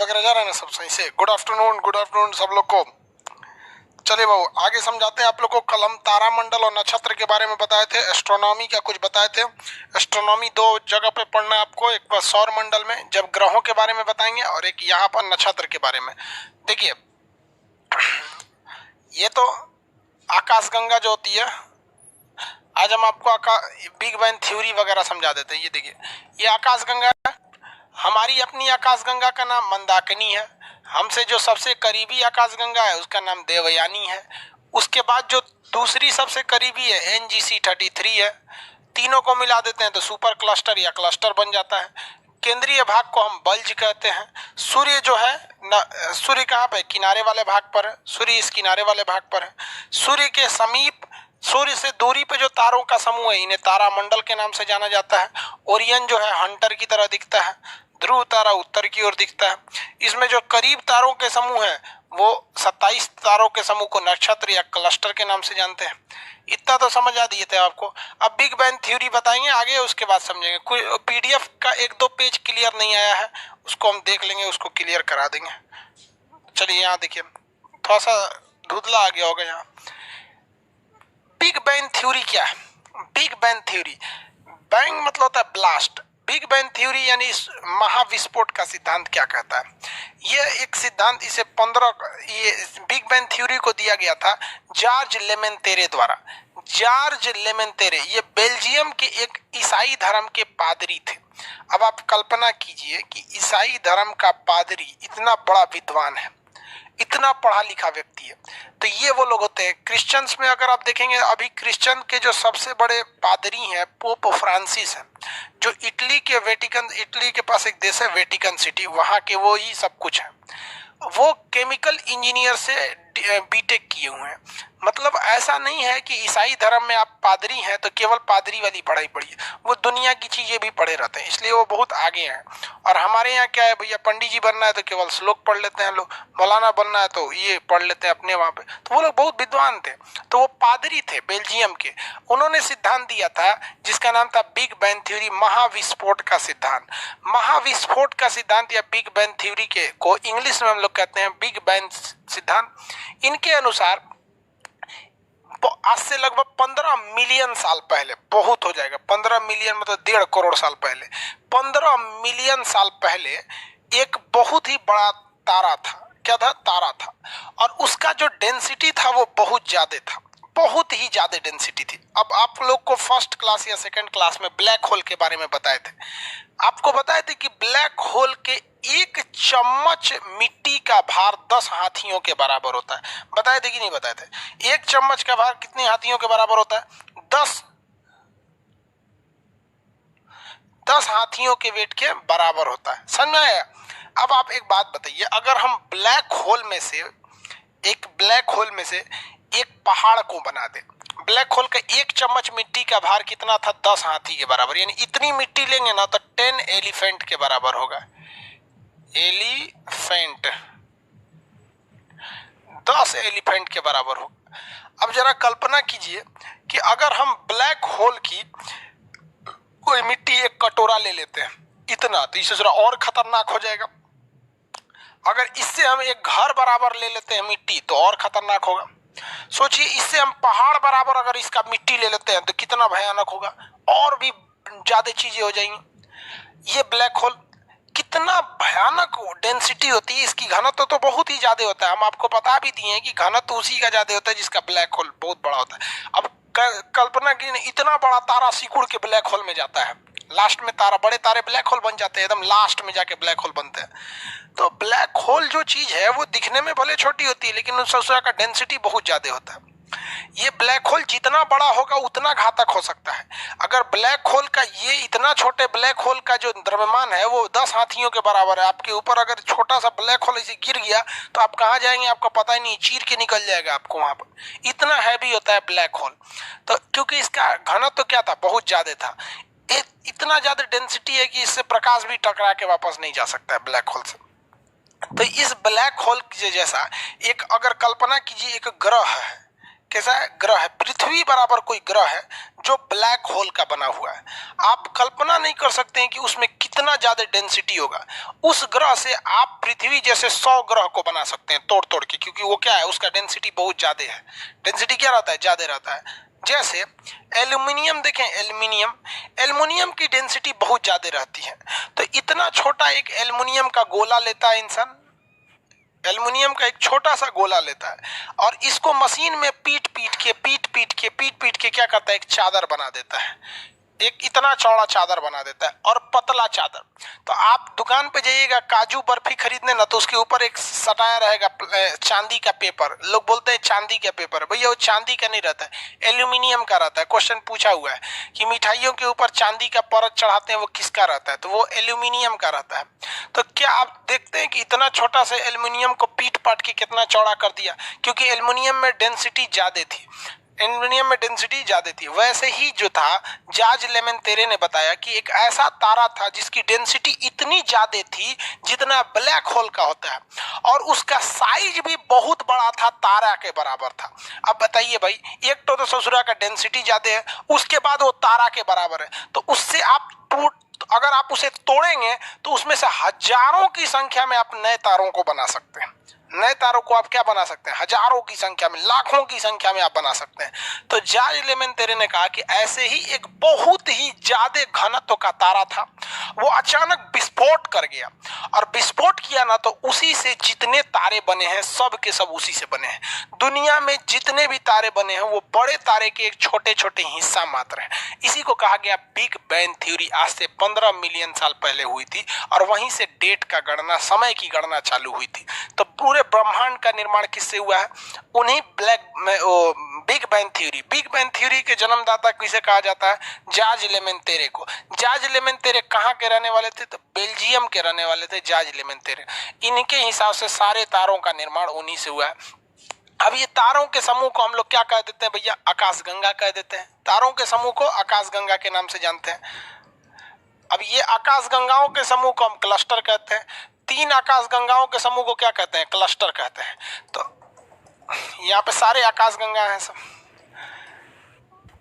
वगैरह जा रहा है ना सब सही से। गुड आफ्टरनून सब लोग को। चलिए बाबू आगे समझाते हैं आप लोग को। कल हम तारामंडल और नक्षत्र के बारे में बताए थे, एस्ट्रोनॉमी का कुछ बताए थे। एस्ट्रोनॉमी दो जगह पे पढ़ना है आपको, एक बार सौर मंडल में जब ग्रहों के बारे में बताएंगे और एक यहाँ पर नक्षत्र के बारे में। देखिए ये तो आकाशगंगा जो होती है, आज हम आपको बिग बैंग थ्योरी वगैरह समझा देते हैं। ये देखिए ये आकाशगंगा है, हमारी अपनी आकाशगंगा का नाम मंदाकिनी है। हमसे जो सबसे करीबी आकाशगंगा है उसका नाम देवयानी है। उसके बाद जो दूसरी सबसे करीबी है NGC 33 है। तीनों को मिला देते हैं तो सुपर क्लस्टर या क्लस्टर बन जाता है। केंद्रीय भाग को हम बल्ज कहते हैं। सूर्य जो है सूर्य कहाँ पे, किनारे वाले भाग पर है। सूर्य इस किनारे वाले भाग पर है। सूर्य के समीप, सूर्य से दूरी पे जो तारों का समूह है इन्हें तारामंडल के नाम से जाना जाता है। ओरियन जो है हंटर की तरह दिखता है। ध्रुव तारा उत्तर की ओर दिखता है। इसमें जो करीब तारों के समूह है वो 27 तारों के समूह को नक्षत्र या क्लस्टर के नाम से जानते हैं। इतना तो समझ आ दिए थे आपको। अब बिग बैंग थ्योरी बताएंगे आगे, उसके बाद समझेंगे। कोई PDF का 1-2 पेज क्लियर नहीं आया है, उसको हम देख लेंगे, उसको क्लियर करा देंगे। चलिए यहाँ देखिए थोड़ा सा धुंधला आ गया होगा यहाँ। बिग बैंग थ्योरी क्या है? बिग बैंग थ्योरी, बैंग मतलब होता है ब्लास्ट। बिग बैंग थ्योरी यानी महाविस्फोट का सिद्धांत क्या कहता है? ये एक सिद्धांत इसे ये बिग बैंग थ्योरी को दिया गया था जॉर्ज लेमेंतेरे द्वारा। जॉर्ज लेमेंतेरे ये बेल्जियम के एक ईसाई धर्म के पादरी थे। अब आप कल्पना कीजिए कि ईसाई धर्म का पादरी इतना बड़ा विद्वान है, इतना पढ़ा लिखा व्यक्ति है। तो ये वो लोग होते हैं। क्रिश्चियंस में अगर आप देखेंगे अभी क्रिश्चियन के जो सबसे बड़े पादरी हैं पोप फ्रांसिस हैं, जो इटली के पास एक देश है वेटिकन सिटी, वहाँ के वो ही सब कुछ है। वो केमिकल इंजीनियर से BTech किए हुए हैं। मतलब ऐसा नहीं है कि ईसाई धर्म में आप पादरी हैं तो केवल पादरी वाली पढ़ाई पढ़िए, वो दुनिया की चीजें भी पढ़े रहते हैं, इसलिए वो बहुत आगे हैं। और हमारे यहाँ क्या है भैया, पंडित जी बनना है तो केवल श्लोक पढ़ लेते हैं लोग, मौलाना बनना है तो ये पढ़ लेते हैं अपने वहाँ पे। तो वो लोग बहुत विद्वान थे। तो वो पादरी थे बेल्जियम के, उन्होंने सिद्धांत दिया था जिसका नाम था बिग बैंग थ्योरी, महाविस्फोट का सिद्धांत। महाविस्फोट का सिद्धांत या बिग बैंग थ्योरी के को इंग्लिश में हम लोग कहते हैं बिग बैंग सिद्धांत। इनके अनुसार आज से लगभग 15 मिलियन साल पहले, बहुत हो जाएगा 15 मिलियन मतलब 1.5 करोड़ साल पहले, 15 मिलियन साल पहले एक बहुत ही बड़ा तारा था। क्या था? तारा था। और उसका जो डेंसिटी था वो बहुत ज्यादा था, बहुत ही ज्यादा डेंसिटी थी। अब आप लोग को फर्स्ट क्लास या सेकंड क्लास में ब्लैक होल के बारे में बताए थे। आपको बताए थे कि ब्लैक होल के 1 चम्मच मिट्टी का भार 10 हाथियों के बराबर होता है। बताए थे कि नहीं बताए थे? 1 चम्मच का भार कितने हाथियों के बराबर होता है? 10 हाथियों के वेट के बराबर होता है। समझ में आया? अब आप एक बात बताइए, अगर हम ब्लैक होल में से एक पहाड़ को बना दे, ब्लैक होल का 1 चम्मच मिट्टी का भार कितना था? 10 हाथी के बराबर। यानी इतनी मिट्टी लेंगे ना तो 10 एलिफेंट के बराबर होगा। एलिफेंट 10 एलिफेंट के बराबर होगा। अब जरा कल्पना कीजिए कि अगर हम ब्लैक होल की कोई मिट्टी 1 कटोरा ले लेते हैं इतना, तो इससे जरा और खतरनाक हो जाएगा। अगर इससे हम एक घर बराबर ले लेते हैं मिट्टी तो और खतरनाक होगा। सोचिए इससे हम पहाड़ बराबर अगर इसका मिट्टी ले लेते हैं तो कितना भयानक होगा, और भी ज्यादा चीजें हो जाएंगी। ये ब्लैक होल कितना भयानक डेंसिटी होती है, इसकी घनत्व तो बहुत ही ज्यादा होता है। हम आपको बता भी दिए हैं कि घनत्व उसी का ज्यादा होता है जिसका ब्लैक होल बहुत बड़ा होता है। अब कल्पना की इतना बड़ा तारा सिकुड़ के ब्लैक होल में जाता है, लास्ट में बड़े तारे ब्लैक होल बन जाते हैं, एकदम लास्ट में जाके ब्लैक होल बनते हैं। तो ब्लैक होल जो चीज है वो दिखने में भले छोटी होती है लेकिन उसका का बहुत ज्यादा होता है। ये ब्लैक होल जितना बड़ा होगा उतना घातक हो सकता है। अगर ब्लैक होल का ये इतना छोटे ब्लैक होल का जो द्रव्यमान है वो 10 हाथियों के बराबर है, आपके ऊपर अगर छोटा सा ब्लैक होल ऐसे गिर गया तो आप कहाँ जाएंगे आपको पता ही नहीं, चीर के निकल जाएगा आपको वहां पर। इतना हैवी होता है ब्लैक होल। तो क्योंकि इसका घनत्व तो क्या था, बहुत ज्यादा था, इतना ज्यादा डेंसिटी है कि इससे प्रकाश भी टकरा के वापस नहीं जा सकता है ब्लैक होल से। तो इस ब्लैक होल के जैसा एक अगर कल्पना कीजिए एक ग्रह है, कैसा है, ग्रह है, पृथ्वी बराबर कोई ग्रह है जो ब्लैक होल का बना हुआ है। आप कल्पना नहीं कर सकते हैं कि उसमें कितना ज्यादा डेंसिटी होगा। उस ग्रह से आप पृथ्वी जैसे 100 ग्रह को बना सकते हैं तोड़ तोड़ के, क्योंकि वो क्या है, उसका डेंसिटी बहुत ज्यादा है। डेंसिटी क्या रहता है, ज्यादा रहता है। जैसे एल्यूमिनियम देखें, एल्यूमिनियम, एल्यूमिनियम की डेंसिटी बहुत ज्यादा रहती है। तो इतना छोटा एक एल्यूमिनियम का गोला लेता है इंसान, एल्युमिनियम का एक छोटा सा गोला लेता है और इसको मशीन में पीट पीट के क्या करता है, एक चादर बना देता है, एक इतना चौड़ा चादर बना देता है और पतला चादर। तो आप दुकान पे जाइएगा काजू बर्फी खरीदने ना, तो उसके ऊपर एक सटाया रहेगा चांदी का पेपर। लोग बोलते हैं चांदी का पेपर, भैया वो चांदी का नहीं रहता है, एल्यूमिनियम का रहता है। क्वेश्चन पूछा हुआ है कि मिठाइयों के ऊपर चांदी का परत चढ़ाते हैं, वो किसका रहता है, तो वो एल्यूमिनियम का रहता है। तो क्या आप देखते हैं कि इतना छोटा से एल्यूमिनियम को पीट पाट के कितना चौड़ा कर दिया, क्योंकि एल्यूमिनियम में डेंसिटी ज्यादा थी, एल्युमिनियम में डेंसिटी ज्यादा थी। वैसे ही जो था, जार्ज लेमेंतेरे ने बताया कि एक ऐसा तारा था जिसकी डेंसिटी इतनी ज्यादा थी जितना ब्लैक होल का होता है, और उसका साइज भी बहुत बड़ा था, तारा के बराबर था। अब बताइए भाई, एक तो ससुरा का डेंसिटी ज्यादा है, उसके बाद वो तारा के बराबर है, तो उससे आप अगर आप उसे तोड़ेंगे तो उसमें से हजारों की संख्या में आप नए तारों को बना सकते हैं। नए तारों को आप क्या बना सकते हैं, हजारों की संख्या में, लाखों की संख्या में आप बना सकते हैं। तो जार्ज लेमेंतेरे ने कहा कि ऐसे ही एक बहुत ही ज्यादा घनत्व का तारा था, वो अचानक विस्फोट कर गया, और विस्फोट किया ना तो उसी से जितने तारे बने हैं सब के सब उसी से बने हैं। दुनिया में जितने भी तारे बने हैं वो बड़े तारे के एक छोटे छोटे हिस्सा मात्र है। इसी को कहा गया बिग बैंग थ्योरी। आज से 15 मिलियन साल पहले हुई थी, और वहीं से डेट का गणना, समय की गणना चालू हुई थी। तो पूरे ब्रह्मांड का निर्माण किससे हुआ है, उन्हीं big bang theory. Big bang theory के जन्मदाता किसे कहा जाता है, जार्ज लेमेंतेरे को। जार्ज लेमेंतेरे कहाँ के रहने वाले थे, तो बेल्जियम के रहने वाले थे जार्ज लेमेंतेरे। इनके हिसाब से सारे तारों का निर्माण उन्हीं से हुआ है। अब ये तारों के समूह को हम लोग क्या कह देते हैं भैया, आकाशगंगा कह देते हैं। तारों के समूह को आकाशगंगा के नाम से जानते हैं। अब ये आकाशगंगाओं के समूह को हम क्लस्टर कहते हैं। 3 आकाशगंगाओं के समूह को क्या कहते हैं, क्लस्टर कहते हैं। तो यहाँ पे सारे आकाशगंगा हैं सब।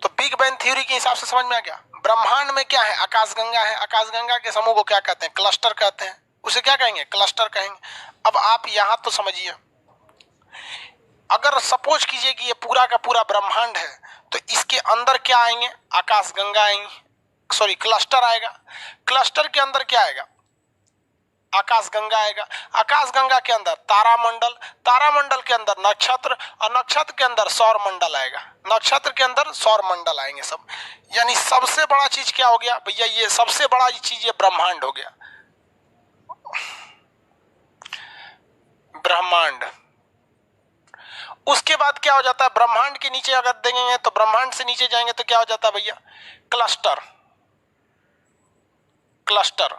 तो बिग बैंग थ्योरी के हिसाब से समझ में आ गया, ब्रह्मांड में क्या है, आकाशगंगा है। आकाशगंगा के समूह को क्या कहते हैं, क्लस्टर कहते हैं। उसे क्या कहेंगे, क्लस्टर कहेंगे। अब आप यहाँ तो समझिए, अगर सपोज कीजिए कि ये पूरा का पूरा ब्रह्मांड है, तो इसके अंदर क्या आएंगे, आकाशगंगा आएंगी, सॉरी क्लस्टर आएगा। क्लस्टर के अंदर क्या आएगा, आकाशगंगा आएगा। आकाशगंगा के अंदर तारामंडल, तारामंडल के अंदर नक्षत्र, और नक्षत्र के अंदर सौर मंडल आएगा। नक्षत्र के अंदर सौर मंडल आएंगे सब। यानी सबसे बड़ा चीज क्या हो गया भैया, ये सबसे बड़ा चीज ये ब्रह्मांड हो गया, ब्रह्मांड। उसके बाद क्या हो जाता है, ब्रह्मांड के नीचे अगर देखेंगे तो, ब्रह्मांड से नीचे जाएंगे तो क्या हो जाता है भैया, क्लस्टर, क्लस्टर।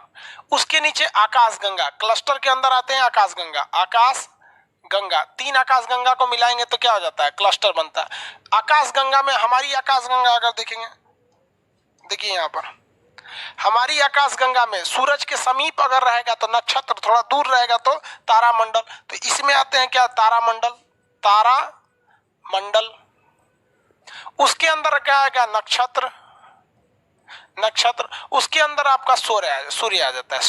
उसके नीचे आकाशगंगा, क्लस्टर के अंदर आते हैं आकाशगंगा, आकाशगंगा। 3 आकाशगंगा को मिलाएंगे तो क्या हो जाता है, क्लस्टर बनता है। आकाशगंगा में हमारी आकाशगंगा अगर देखेंगे, देखिए यहाँ पर हमारी आकाशगंगा में सूरज के समीप अगर रहेगा तो नक्षत्र, थोड़ा दूर रहेगा तो तारामंडल। तो इसमें आते हैं क्या, तारामंडल, तारामंडल। उसके अंदर क्या आएगा, नक्षत्र, नक्षत्र। उसके अंदर आपका सूर्य आ जाता है,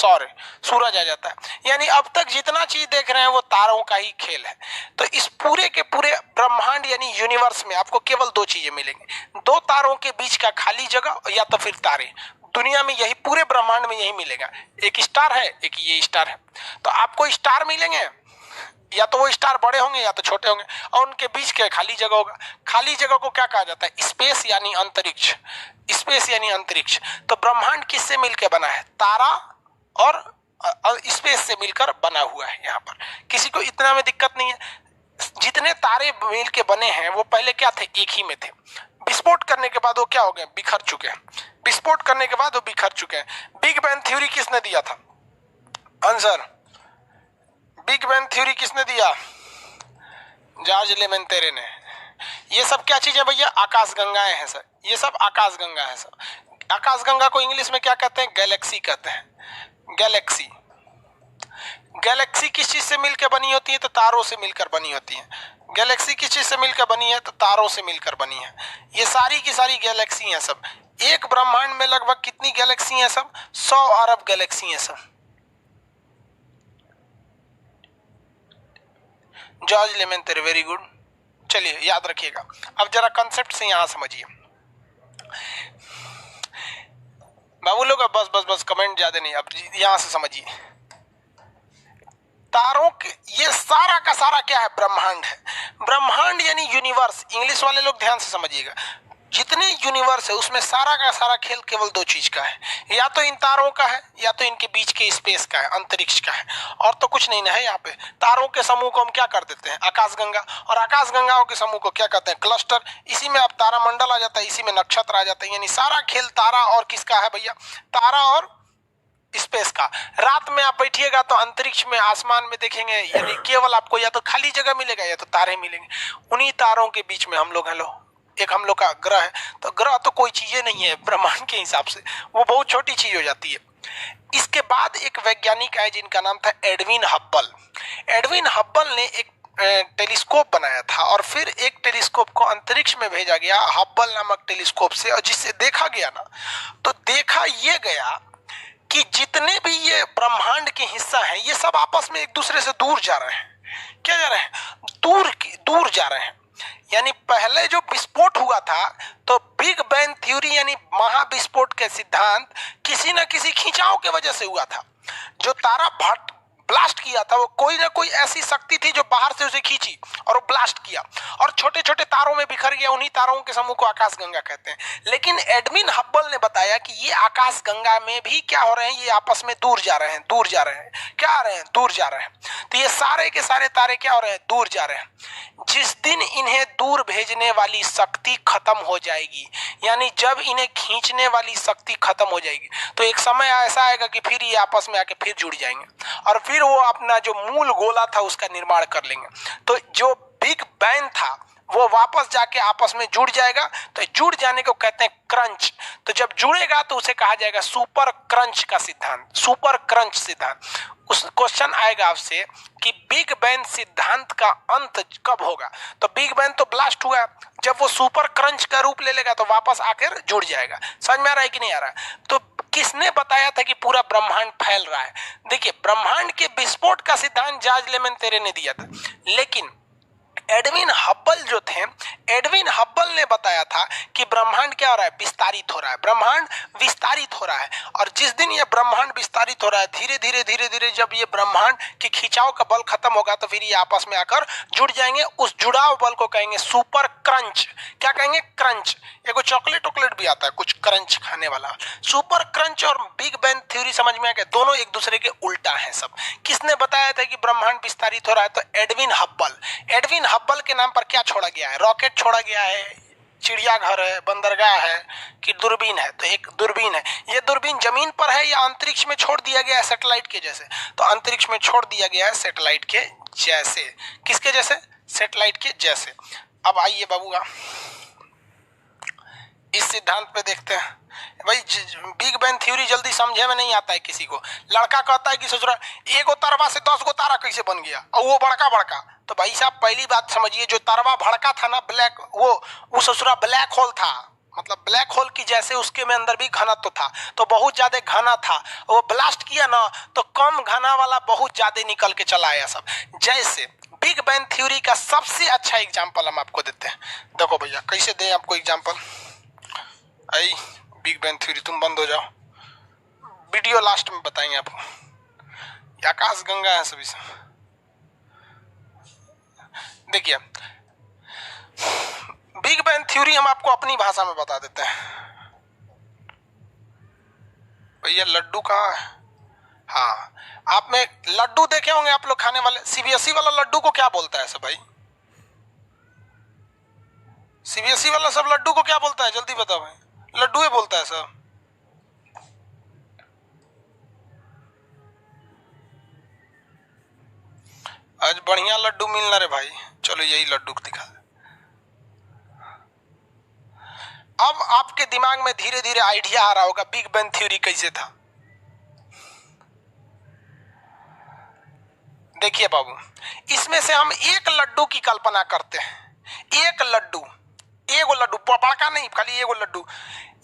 सूरज आ जाता है। यानी अब तक जितना चीज देख रहे हैं वो तारों का ही खेल है। तो इस पूरे के पूरे ब्रह्मांड यानी यूनिवर्स में आपको केवल 2 चीजें मिलेंगी, 2 तारों के बीच का खाली जगह, या तो फिर तारे। दुनिया में यही, पूरे ब्रह्मांड में यही मिलेगा। एक स्टार है, एक ये स्टार है। तो आपको स्टार मिलेंगे, या तो वो स्टार बड़े होंगे या तो छोटे होंगे, और उनके बीच के खाली जगह होगा। खाली जगह को क्या कहा जाता है, स्पेस यानी अंतरिक्ष, स्पेस यानी अंतरिक्ष। तो ब्रह्मांड किससे मिलकर बना है, तारा और स्पेस से मिलकर बना हुआ है। यहाँ पर किसी को इतना में दिक्कत नहीं है। जितने तारे मिलके बने हैं वो पहले क्या थे, एक ही में थे। विस्फोट करने के बाद वो क्या हो गए, बिखर चुके हैं। विस्फोट करने के बाद वो बिखर चुके हैं। बिग बैंग थ्योरी किसने दिया था, आंसर, बिग बैंग थ्योरी किसने दिया, जार्ज लेमेंतेरे ने। ये सब क्या चीज है भैया, आकाशगंगाएं हैं सर, ये सब आकाशगंगा है सर। आकाशगंगा को इंग्लिश में क्या कहते हैं, गैलेक्सी कहते हैं, गैलेक्सी। गैलेक्सी किस चीज से मिलकर बनी होती है, तो तारों से मिलकर बनी होती है। गैलेक्सी किस चीज से मिलकर बनी है? तो तारों से मिलकर बनी है। ये सारी की सारी गैलेक्सी हैं सब। एक ब्रह्मांड में लगभग कितनी गैलेक्सी हैं सब? 100 अरब गैलेक्सी हैं सब। George Lemaitre, very good. चलिए याद रखिएगा। अब जरा कंसेप्ट से यहां समझिए बाबू लोग। अब बस बस बस कमेंट ज्यादा नहीं, अब यहां से समझिए। तारों के ये सारा का सारा क्या है? ब्रह्मांड है। ब्रह्मांड यानी यूनिवर्स। इंग्लिश वाले लोग ध्यान से समझिएगा, जितने यूनिवर्स है उसमें सारा का सारा खेल केवल दो चीज का है, या तो इन तारों का है या तो इनके बीच के स्पेस का है, अंतरिक्ष का है, और तो कुछ नहीं ना है यहाँ पे। तारों के समूह को हम क्या कर देते हैं? आकाशगंगा। और आकाशगंगाओं के समूह को क्या कहते हैं? क्लस्टर। इसी में अब तारामंडल आ जाता है, इसी में नक्षत्र आ जाता है। यानी सारा खेल तारा और किसका है भैया? तारा और स्पेस का। रात में आप बैठिएगा तो अंतरिक्ष में आसमान में देखेंगे, यानी केवल आपको या तो खाली जगह मिलेगा या तो तारे मिलेंगे। उन्हीं तारों के बीच में हम लोग हैं। लो, एक हम लोग का ग्रह है। तो ग्रह तो कोई चीजें नहीं है ब्रह्मांड के हिसाब से, वो बहुत छोटी चीज हो जाती है। इसके बाद एक वैज्ञानिक आए जिनका नाम था एडविन हब्बल। एडविन हब्बल ने एक टेलीस्कोप बनाया था और फिर एक टेलीस्कोप को अंतरिक्ष में भेजा गया हब्बल नामक टेलीस्कोप से, और जिससे देखा गया ना, तो देखा ये गया कि जितने भी ये ब्रह्मांड के हिस्सा हैं ये सब आपस में एक दूसरे से दूर जा रहे हैं। क्या जा रहे हैं? दूर जा रहे हैं। यानी पहले जो विस्फोट हुआ था, तो बिग बैंग थ्योरी यानी महाविस्फोट के सिद्धांत किसी न किसी खिंचाव के वजह से हुआ था। जो तारा भट ब्लास्ट किया था वो कोई ना कोई ऐसी शक्ति थी जो बाहर से उसे खींची और वो ब्लास्ट किया और छोटे छोटे तारों में बिखर गया। उन्हीं तारों के समूह को आकाशगंगा कहते हैं। लेकिन एडविन हब्बल ने बताया कि ये आकाशगंगा में भी क्या हो रहे हैं? ये आपस में दूर जा रहे हैं। दूर जा रहे हैं। क्या आ रहे हैं? दूर जा रहे हैं। तो ये सारे के सारे तारे क्या हो रहे हैं? दूर जा रहे हैं। जिस दिन इन्हें दूर भेजने वाली शक्ति खत्म हो जाएगी, यानी जब इन्हें खींचने वाली शक्ति खत्म हो जाएगी, तो एक समय ऐसा आएगा कि फिर ये आपस में आके फिर जुड़ जाएंगे और फिर वो अपना जो मूल गोला था उसका निर्माण कर लेंगे। तो जो बिग बैंग था वो वापस जाके आपस में जुड़ जाएगा। तो जुड़ जाने को कहते हैं क्रंच। तो जब जुड़ेगा तो उसे कहा जाएगा सुपर क्रंच का सिद्धांत, सुपर क्रंच सिद्धांत। उस क्वेश्चन आएगा आपसे कि बिग बैंग सिद्धांत का अंत कब होगा? तो बिग बैंग तो ब्लास्ट हुआ, जब वो सुपर क्रंच का रूप ले लेगा तो वापस आकर जुड़ जाएगा। समझ में आ रहा है कि नहीं आ रहा है? तो किसने बताया था कि पूरा ब्रह्मांड फैल रहा है? देखिए, ब्रह्मांड के विस्फोट का सिद्धांत जॉर्ज लेमेंतेरे ने दिया था, लेकिन एडविन हब्बल जो थे, एडविन हब्बल ने बताया था कि ब्रह्मांड क्या हो रहा है? विस्तारित हो रहा है। ब्रह्मांड विस्तारित हो रहा है। और जिस दिन ये ब्रह्मांड विस्तारित हो रहा है, धीरे धीरे जब ये ब्रह्मांड के खिंचाव का बल खत्म होगा तो फिर ये आपस में आकर जुड़ जाएंगे। उस जुड़ाव बल को कहेंगे सुपर क्रंच। क्या कहेंगे? क्रंच। एगो चॉकलेट भी आता है कुछ क्रंच खाने वाला। सुपर क्रंच और बिग बैंग थ्योरी समझ में आ गया, दोनों एक दूसरे के उल्टा है सब। किसने बताया था कि ब्रह्मांड विस्तारित हो रहा है? तो एडविन हब्बल। एडविन हब्बल के नाम पर क्या छोड़ा गया है? रॉकेट छोड़ा गया है, चिड़ियाघर है, बंदरगाह है कि दूरबीन है? तो एक दूरबीन है। ये दूरबीन जमीन पर है या अंतरिक्ष में छोड़ दिया गया है सैटेलाइट के जैसे? तो अंतरिक्ष में छोड़ दिया गया है सैटेलाइट के जैसे। किसके जैसे? सैटेलाइट के जैसे। अब आइए बाबूआ, इस सिद्धांत पे देखते हैं। भाई बिग बैंग थ्योरी जल्दी समझे में नहीं आता है किसी को। लड़का कहता है कि ससुरा एगो तरवा से 10 गो तारा कैसे बन गया, और वो बड़का। तो भाई साहब पहली बात समझिए, जो तरवा भड़का था ना ब्लैक, वो ससुरा ब्लैक होल था। मतलब ब्लैक होल की जैसे उसके में अंदर भी घनत्व था, तो बहुत ज्यादा घना था। वो ब्लास्ट किया ना तो कम घना वाला बहुत ज्यादा निकल के चला आया सब। जैसे बिग बैंग थ्योरी का सबसे अच्छा एग्जाम्पल हम आपको देते हैं। देखो भैया कैसे दें आपको एग्जाम्पल। आई बिग बैंग थ्योरी, तुम बंद हो जाओ, वीडियो लास्ट में बताएंगे आपको। आकाश गंगा है सभी से। देखिए बिग बैंग थ्योरी हम आपको अपनी भाषा में बता देते हैं। भैया लड्डू कहाँ है? हाँ, आप में लड्डू देखे होंगे आप लोग खाने वाले। सीबीएसई वाला लड्डू को क्या बोलता है सब भाई? सीबीएसई वाला सब लड्डू को क्या बोलता है? जल्दी बताओ भाई। लड्डू ही बोलता है सब। आज बढ़िया लड्डू मिलना रे भाई, चलो यही लड्डू दिखा। अब आपके दिमाग में धीरे धीरे आइडिया आ रहा होगा बिग बैंग थ्योरी कैसे था। देखिए बाबू, इसमें से हम एक लड्डू की कल्पना करते हैं। एक लड्डू, एगो लड्डू, बड़का नहीं, खाली एगो लड्डू।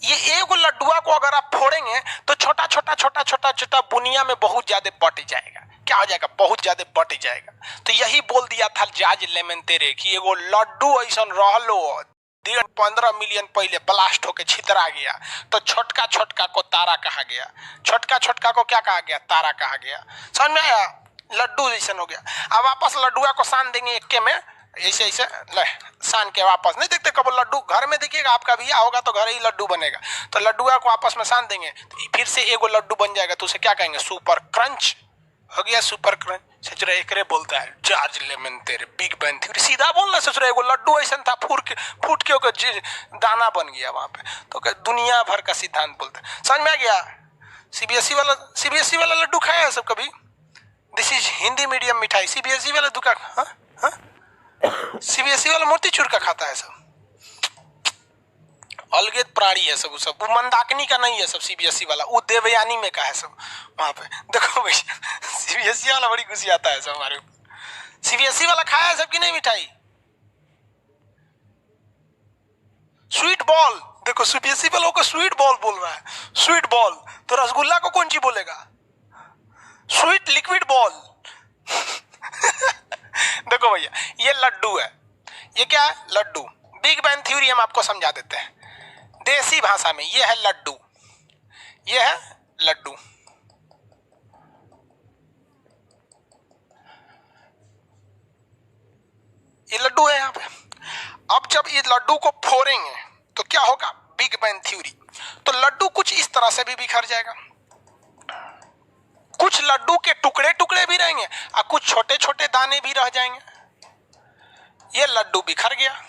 ये एगो लड्डुआ को अगर आप फोड़ेंगे तो छोटा छोटा छोटा छोटा छोटा बुनिया में बहुत ज्यादा बट जाएगा। क्या हो जाएगा? बहुत ज्यादा बट जाएगा। तो यही बोल दिया था जॉर्ज लेमेंतेरे कि एगो लड्डू ऐसा रहलो 15 मिलियन पहले ब्लास्ट होके छितरा गया, तो छोटका छोटका को तारा कहा गया। छोटका छोटका को क्या कहा गया? तारा कहा गया। समझ में आया? लड्डू जैसा हो गया। अब वापस लड्डुआ को सान देंगे एक्के में, ऐसे ऐसे ले सान के वापस। नहीं देखते कब लड्डू घर में देखिएगा, आपका बिया होगा तो घर ही लड्डू बनेगा, तो लड्डुआ को आपस में सान देंगे तो फिर से एगो लड्डू बन जाएगा। तो उसे क्या कहेंगे? सुपर क्रंच हो गया। सुपर क्रंच सचुरा एकरे बोलता है जॉर्ज लेमेंतेरे, बिग बैंग थ्योरी। सीधा बोलना सचुरा, एगो लड्डू ऐसा था फूट के ओकर दाना बन गया वहां पे। तो दुनिया भर का सिद्धांत बोलता है। समझ में आ गया? सीबीएसई वाला लड्डू खाया है सब कभी? दिस इज हिंदी मीडियम मिठाई। सीबीएसई वाला दुकान, हाँ सीबीएसई वाला मोतीचूर का खाता है सब। अलगे प्राणी है सब। वो मंदाकिनी का नहीं है सब सीबीएसई वाला, वो देवयानी में का है सब। वहां पे देखो भैया, सीबीएसई वाला बड़ी खुशी आता है सब हमारे ऊपर। सीबीएसई वाला खाया है सब की नहीं मिठाई? स्वीट बॉल, देखो सीबीएसई वालों को स्वीट बॉल बोल रहा है। स्वीट बॉल, तो रसगुल्ला को कौन सी बोलेगा? Sweet liquid ball. देखो भैया, ये लड्डू है। ये क्या है? लड्डू। बिग बैंग थ्योरी हम आपको समझा देते हैं देसी भाषा में। ये है लड्डू, ये है लड्डू। ये लड्डू है यहाँ पे। अब जब ये लड्डू को फोड़ेंगे तो क्या होगा? Big bang theory. तो लड्डू कुछ इस तरह से भी बिखर जाएगा, कुछ लड्डू के टुकड़े टुकड़े भी रहेंगे और कुछ छोटे छोटे दाने भी रह जाएंगे। ये लड्डू बिखर गया।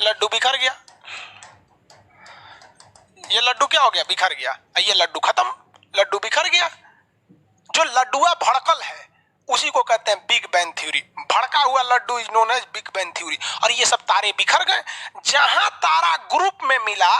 लड्डू बिखर गया। ये लड्डू क्या हो गया? बिखर गया। ये लड्डू खत्म, लड्डू बिखर गया। जो लड्डुआ भड़कल है उसी को कहते हैं बिग बैंग थ्योरी। भड़का हुआ लड्डू is known as big bang theory. और ये सब तारे बिखर गए। जहां तारा ग्रुप में मिला,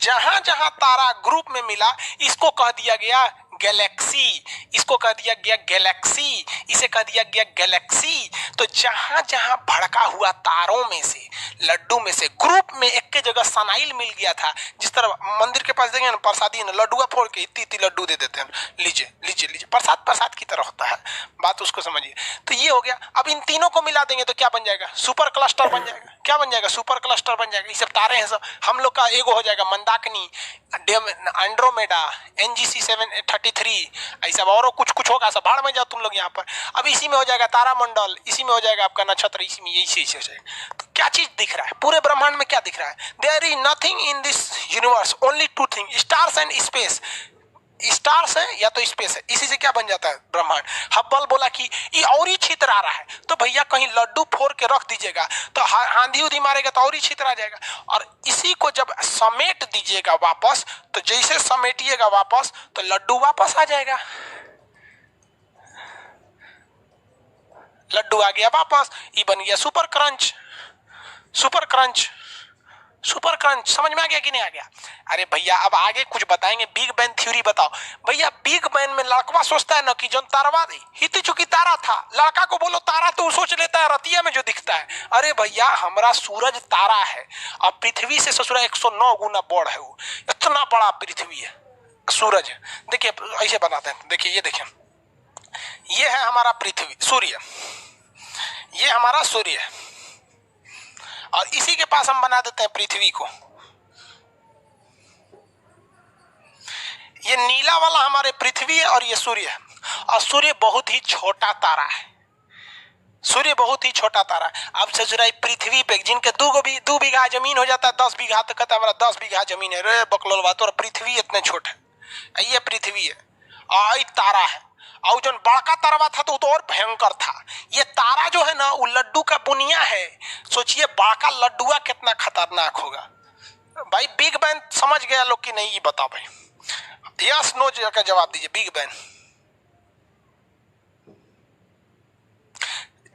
जहां जहां तारा ग्रुप में मिला, इसको कह दिया गया गैलेक्सी। इसको कह दिया गया गैलेक्सी, इसे कह दिया गया गैलेक्सी। तो जहां जहां भड़का हुआ तारों में से, लड्डू में से ग्रुप में एक के जगह सनाइल मिल गया था। जिस तरह मंदिर के पास देंगे ना प्रसादी ना, लड्डुआ फोड़ के इतनी इतनी लड्डू दे देते हैं, लीजिए लीजिए लीजिए। प्रसाद प्रसाद की तरह होता है, बात उसको समझिए। तो ये हो गया। अब इन तीनों को मिला देंगे तो क्या बन जाएगा? सुपर क्लस्टर बन जाएगा। क्या बन जाएगा? सुपर क्लस्टर बन जाएगा। ये सब तारे हैं सब। हम लोग का एगो हो जाएगा मंदाकिनी, एंड्रोमेडा, NGC 733, ऐसा और कुछ कुछ होगा। सब भाड़ में जाओ तुम लोग यहाँ पर। अब इसी में हो जाएगा तारामंडल, इसी में हो जाएगा आपका नक्षत्र, इसी में यही हो जाएगा। तो क्या चीज दिख रहा है पूरे ब्रह्मांड में? क्या दिख रहा है? There is nothing in this universe, only two thing, stars and space. Stars है या तो स्पेस है, इसी से क्या बन जाता है? ब्रह्मांड। हब्बल बोला कि ये और ही छितरा रहा है, तो भैया कहीं लड्डू फोड़ के रख दीजिएगा तो आंधी उधी मारेगा तो और ही छितरा जाएगा। और इसी को जब समेट दीजिएगा वापस, तो जैसे समेटिएगा वापस तो लड्डू वापस आ जाएगा। लड्डू आ गया वापस, ये बन गया super crunch. Super crunch, super crunch. समझ में आ गया कि नहीं आ गया? अरे भैया अब आगे कुछ बताएंगे। बिग बैंग थ्योरी बताओ भैया। बिग बैंग में लड़कवा सोचता है ना कि जो तारवा हित चुकी तारा था, लड़का को बोलो तारा तो सोच लेता है रतिया में जो दिखता है। अरे भैया हमारा सूरज तारा है और पृथ्वी से ससुरा 109 गुना बड़ है। वो इतना बड़ा पृथ्वी है, सूरज है। देखिए ऐसे बनाते हैं, देखिए ये देखिए, ये है हमारा पृथ्वी, सूर्य, ये हमारा सूर्य है और इसी के पास हम बना देते हैं पृथ्वी को। ये नीला वाला हमारे पृथ्वी है और ये सूर्य है। और सूर्य बहुत ही छोटा तारा है। सूर्य बहुत ही छोटा तारा है। अब ससुरा पृथ्वी पे जिनके 2 बीघा जमीन हो जाता है 10 बीघा, तो कहता है हमारा 10 बीघा जमीन है। रे बकलोल बात। और पृथ्वी इतने छोटे, ये पृथ्वी है और तारा है। और जो बड़का तारा था तो और भयंकर था। ये तारा जो है ना वो लड्डू का बुनिया है। सोचिए बड़का लड्डुआ कितना खतरनाक होगा भाई। बिग बैंग समझ गया लोग कि नहीं? ये बताओ भाई, यस नो का जवाब दीजिए। बिग बैंग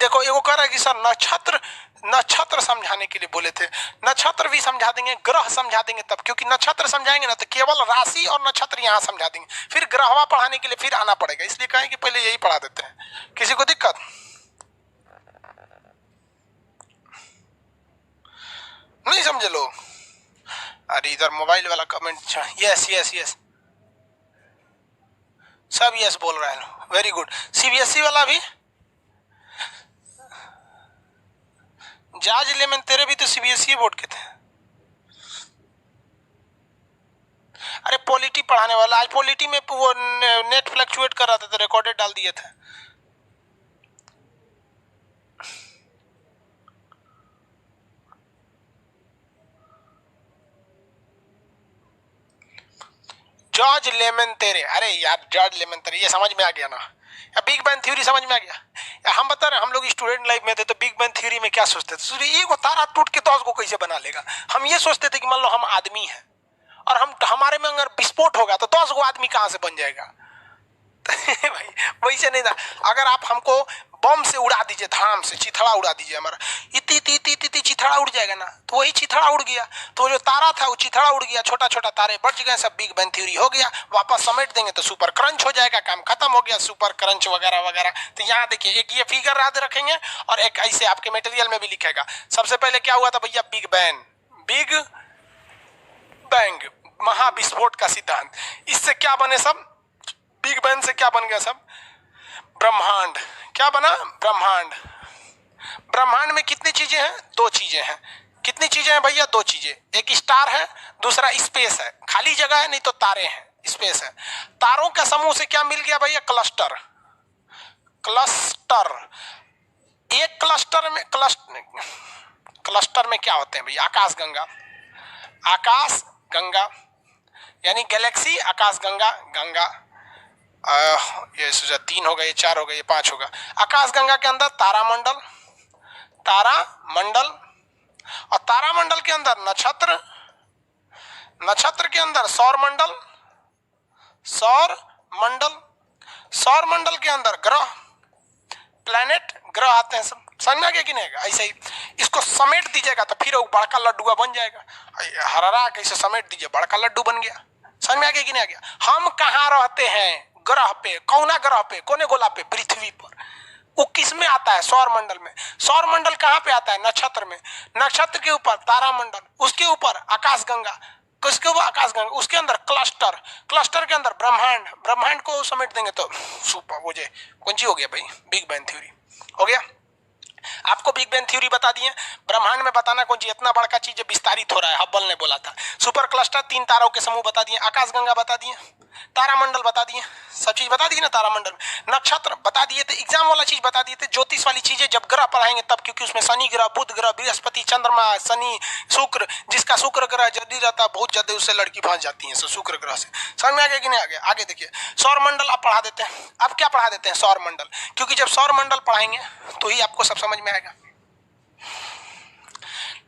देखो ये वो कह रहा है कि सर नक्षत्र नक्षत्र समझाने के लिए बोले थे, नक्षत्र भी समझा देंगे, ग्रह समझा देंगे तब, क्योंकि नक्षत्र समझाएंगे ना तो केवल राशि और नक्षत्र यहाँ समझा देंगे, फिर ग्रहवा पढ़ाने के लिए फिर आना पड़ेगा, इसलिए कहें कि पहले यही पढ़ा देते हैं। किसी को दिक्कत नहीं समझे लोग? अरे इधर मोबाइल वाला कमेंट, यस यस यस सब यस बोल रहा है, वेरी गुड। सीबीएसई वाला भी जाज लेमन, तेरे भी तो सीबीएसई बोर्ड के थे। अरे पॉलिटी पढ़ाने वाला, आज पॉलिटी में वो नेट फ्लक्चुएट कर रहा था तो रिकॉर्डेड डाल दिए थे। जॉर्ज लेमन तेरे, अरे यार जॉर्ज लेमन तेरे, ये समझ में आ गया ना? या बिग बैंग थ्योरी समझ में आ गया? या हम बता रहे हम लोग स्टूडेंट लाइफ में थे तो बिग बैंग थ्योरी में क्या सोचते थे, ये को तारा टूट के 10 को कैसे बना लेगा? हम ये सोचते थे कि मान लो हम आदमी हैं और हम हमारे में अगर विस्फोट होगा तो 10 को आदमी कहां से बन जाएगा? भाई वैसे नहीं था। अगर आप हमको बम से उड़ा दीजिए, धाम से चिथड़ा उड़ा दीजिए हमारा, इतनी इतनी इतनी चिथड़ा उड़ जाएगा ना, तो वही चिथड़ा उड़ गया, तो जो तारा था वो चिथड़ा उड़ गया, छोटा छोटा तारे बढ़ गए, सब बिग बैंग थ्योरी हो गया, वापस समेट देंगे तो सुपर क्रंच हो जाएगा, काम खत्म हो गया, सुपर क्रंच वगैरह वगैरह। तो यहाँ देखिए एक ये फिगर याद रखेंगे और एक ऐसे आपके मटेरियल में भी लिखेगा। सबसे पहले क्या हुआ था भैया? बिग बैंग, बिग बैंग महाविस्फोट का सिद्धांत। इससे क्या बने सब? बिग बैंग से क्या बन गया सब? ब्रह्मांड। क्या बना? ब्रह्मांड। ब्रह्मांड में कितनी चीजें हैं? 2 चीजें हैं। कितनी चीजें हैं भैया? 2 चीजें, एक स्टार है, दूसरा स्पेस है, खाली जगह है नहीं तो तारे हैं, स्पेस है। तारों के समूह से क्या मिल गया भैया? क्लस्टर। क्लस्टर, एक क्लस्टर में क्लस्टर में क्या होते हैं भैया? आकाश गंगा। आकाश गंगा यानी गैलेक्सी, आकाश गंगा, गंगा ये 3 हो गए, 4 हो गए, 5 होगा। आकाश गंगा के अंदर तारामंडल, तारामंडल, और तारामंडल के अंदर नक्षत्र, नक्षत्र के अंदर सौरमंडल, सौरमंडल, सौरमंडल के अंदर ग्रह, प्लैनेट, ग्रह आते हैं सब। समझ में आ गया कि नहीं? ऐसे ही इसको समेट दीजिएगा तो फिर वो बड़का लड्डू बन जाएगा। हरारा कैसे समेट दीजिए, बड़का लड्डू बन गया। समझ में आ गया कि नहीं आ गया? हम कहाँ रहते हैं? ग्रह पे। कौना ग्रह पे? कोने गोला पे? पृथ्वी पर। वो किस में आता है? सौरमंडल में। सौरमंडल कहाँ पे आता है? नक्षत्र में। नक्षत्र के ऊपर तारामंडल, उसके ऊपर आकाशगंगा, किसके ऊपर? आकाशगंगा, उसके अंदर क्लस्टर, क्लस्टर के अंदर ब्रह्मांड, ब्रह्मांड को समेट देंगे तो सुपर हो जाए। कौन सी हो गया भाई? बिग बैंग थ्योरी हो गया। आपको बिग बैंग थ्योरी बता दिए। ब्रह्मांड में बताना कौन सी इतना बड़का चीज विस्तारित हो रहा है, हब्बल ने बोला था। सुपर क्लस्टर 3 तारों के समूह बता दिए, आकाशगंगा बता दिए, तारामंडल बता दिए, सब चीज बता दी ना। तारामंडल, नक्षत्र बता दिए थे, एग्जाम वाला चीज बता दिए थे। ज्योतिष वाली चीजें जब ग्रह पढ़ाएंगे तब, क्योंकि उसमें शनि ग्रह, बुध ग्रह, बृहस्पति, चंद्रमा, शनि, शुक्र, जिसका शुक्र ग्रह जल्दी रहता है बहुत जल्दी उससे लड़की फंस जाती है शुक्र ग्रह से। समझ में आ गया कि नहीं आ गया? आगे देखिए सौरमंडल अब पढ़ा देते हैं। अब क्या पढ़ा देते हैं? सौरमंडल, क्योंकि जब सौरमंडल पढ़ाएंगे तो ही आपको सब समझ में आएगा।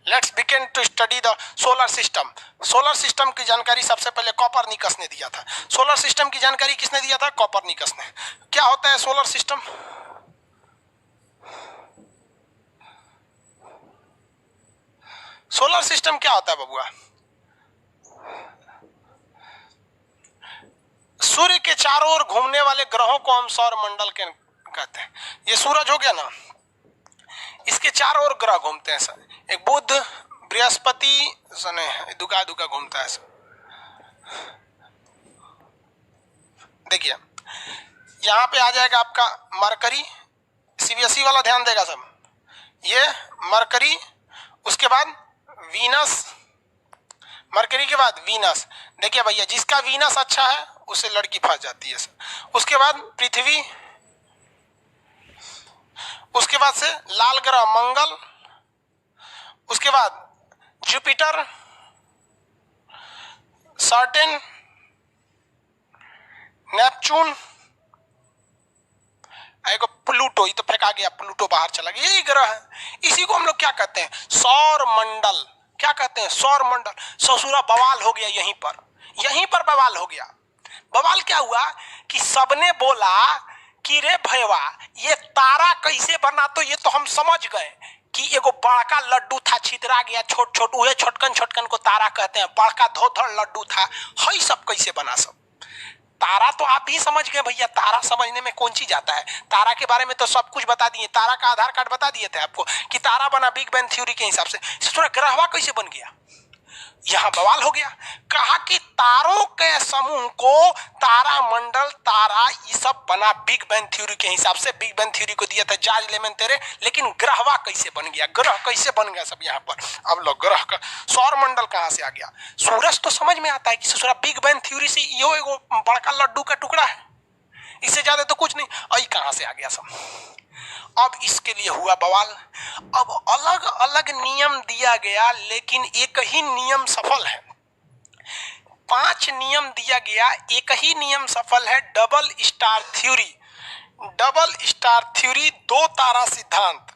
Let's begin to study the solar system. Solar system की जानकारी सबसे पहले कॉपरनिकस ने दिया था। सोलर सिस्टम की जानकारी किसने दिया था? कॉपरनिकस ने। क्या होता है सोलर सिस्टम? सोलर सिस्टम क्या होता है बबुआ? सूर्य के चारों ओर घूमने वाले ग्रहों को हम सौर मंडल के कहते हैं। ये सूरज हो गया ना, इसके चारों ओर ग्रह घूमते हैं सर। एक बुध, बृहस्पति, शनि, दुगा दुगा घूमता है सर। देखिए यहां पे आ जाएगा आपका मरकरी, सीबीएसई वाला ध्यान देगा सब। ये मरकरी, उसके बाद वीनस, मरकरी के बाद वीनस। देखिए भैया जिसका वीनस अच्छा है उसे लड़की फंस जाती है सर। उसके बाद पृथ्वी, उसके बाद से लाल ग्रह मंगल, उसके बाद जुपिटर, सैटर्न, नेपच्यून, एक प्लूटो, ये तो फेंका गया, प्लूटो बाहर चला गया, यही ग्रह है। इसी को हम लोग क्या कहते हैं? सौर मंडल। क्या कहते हैं? सौर मंडल। ससुरा बवाल हो गया यहीं पर, यहीं पर बवाल हो गया। बवाल क्या हुआ कि सबने बोला कि रे भैया ये तारा कैसे बना, तो ये तो हम समझ गए कि एगो बड़का लड्डू था छितरा गया छोट छोट, उहे छोटकन छोटकन को तारा कहते हैं, बड़का धोधड़ लड्डू था, हई सब कैसे बना सब। तारा तो आप ही समझ गए भैया, तारा समझने में कौन चीज आता है, तारा के बारे में तो सब कुछ बता दिए, तारा का आधार कार्ड बता दिए थे आपको कि तारा बना बिग बैंग थ्योरी के हिसाब से। थोड़ा ग्रहवा कैसे बन गया, यहां बवाल हो गया। कहा कि तारों के समूह को तारा मंडल तारा ये सब बना बिग बैंग थ्योरी के हिसाब से। बिग बैंग थ्योरी को दिया था जॉर्ज लेमेंटेरे, लेकिन ग्रहवा कैसे बन गया, ग्रह कैसे बन गया सब यहाँ पर। अब लोग ग्रह का सौर मंडल कहां से आ गया, सूरज तो समझ में आता है कि ससुरा बिग बैंग थ्योरी से यो एगो बड़का लड्डू का टुकड़ा है, इससे ज्यादा तो कुछ नहीं, आई कहां से आ गया सब। अब इसके लिए हुआ बवाल, अब अलग अलग नियम दिया गया, लेकिन एक ही नियम सफल है। 5 नियम दिया गया, एक ही नियम सफल है, double star theory. Double star theory, 2 तारा सिद्धांत,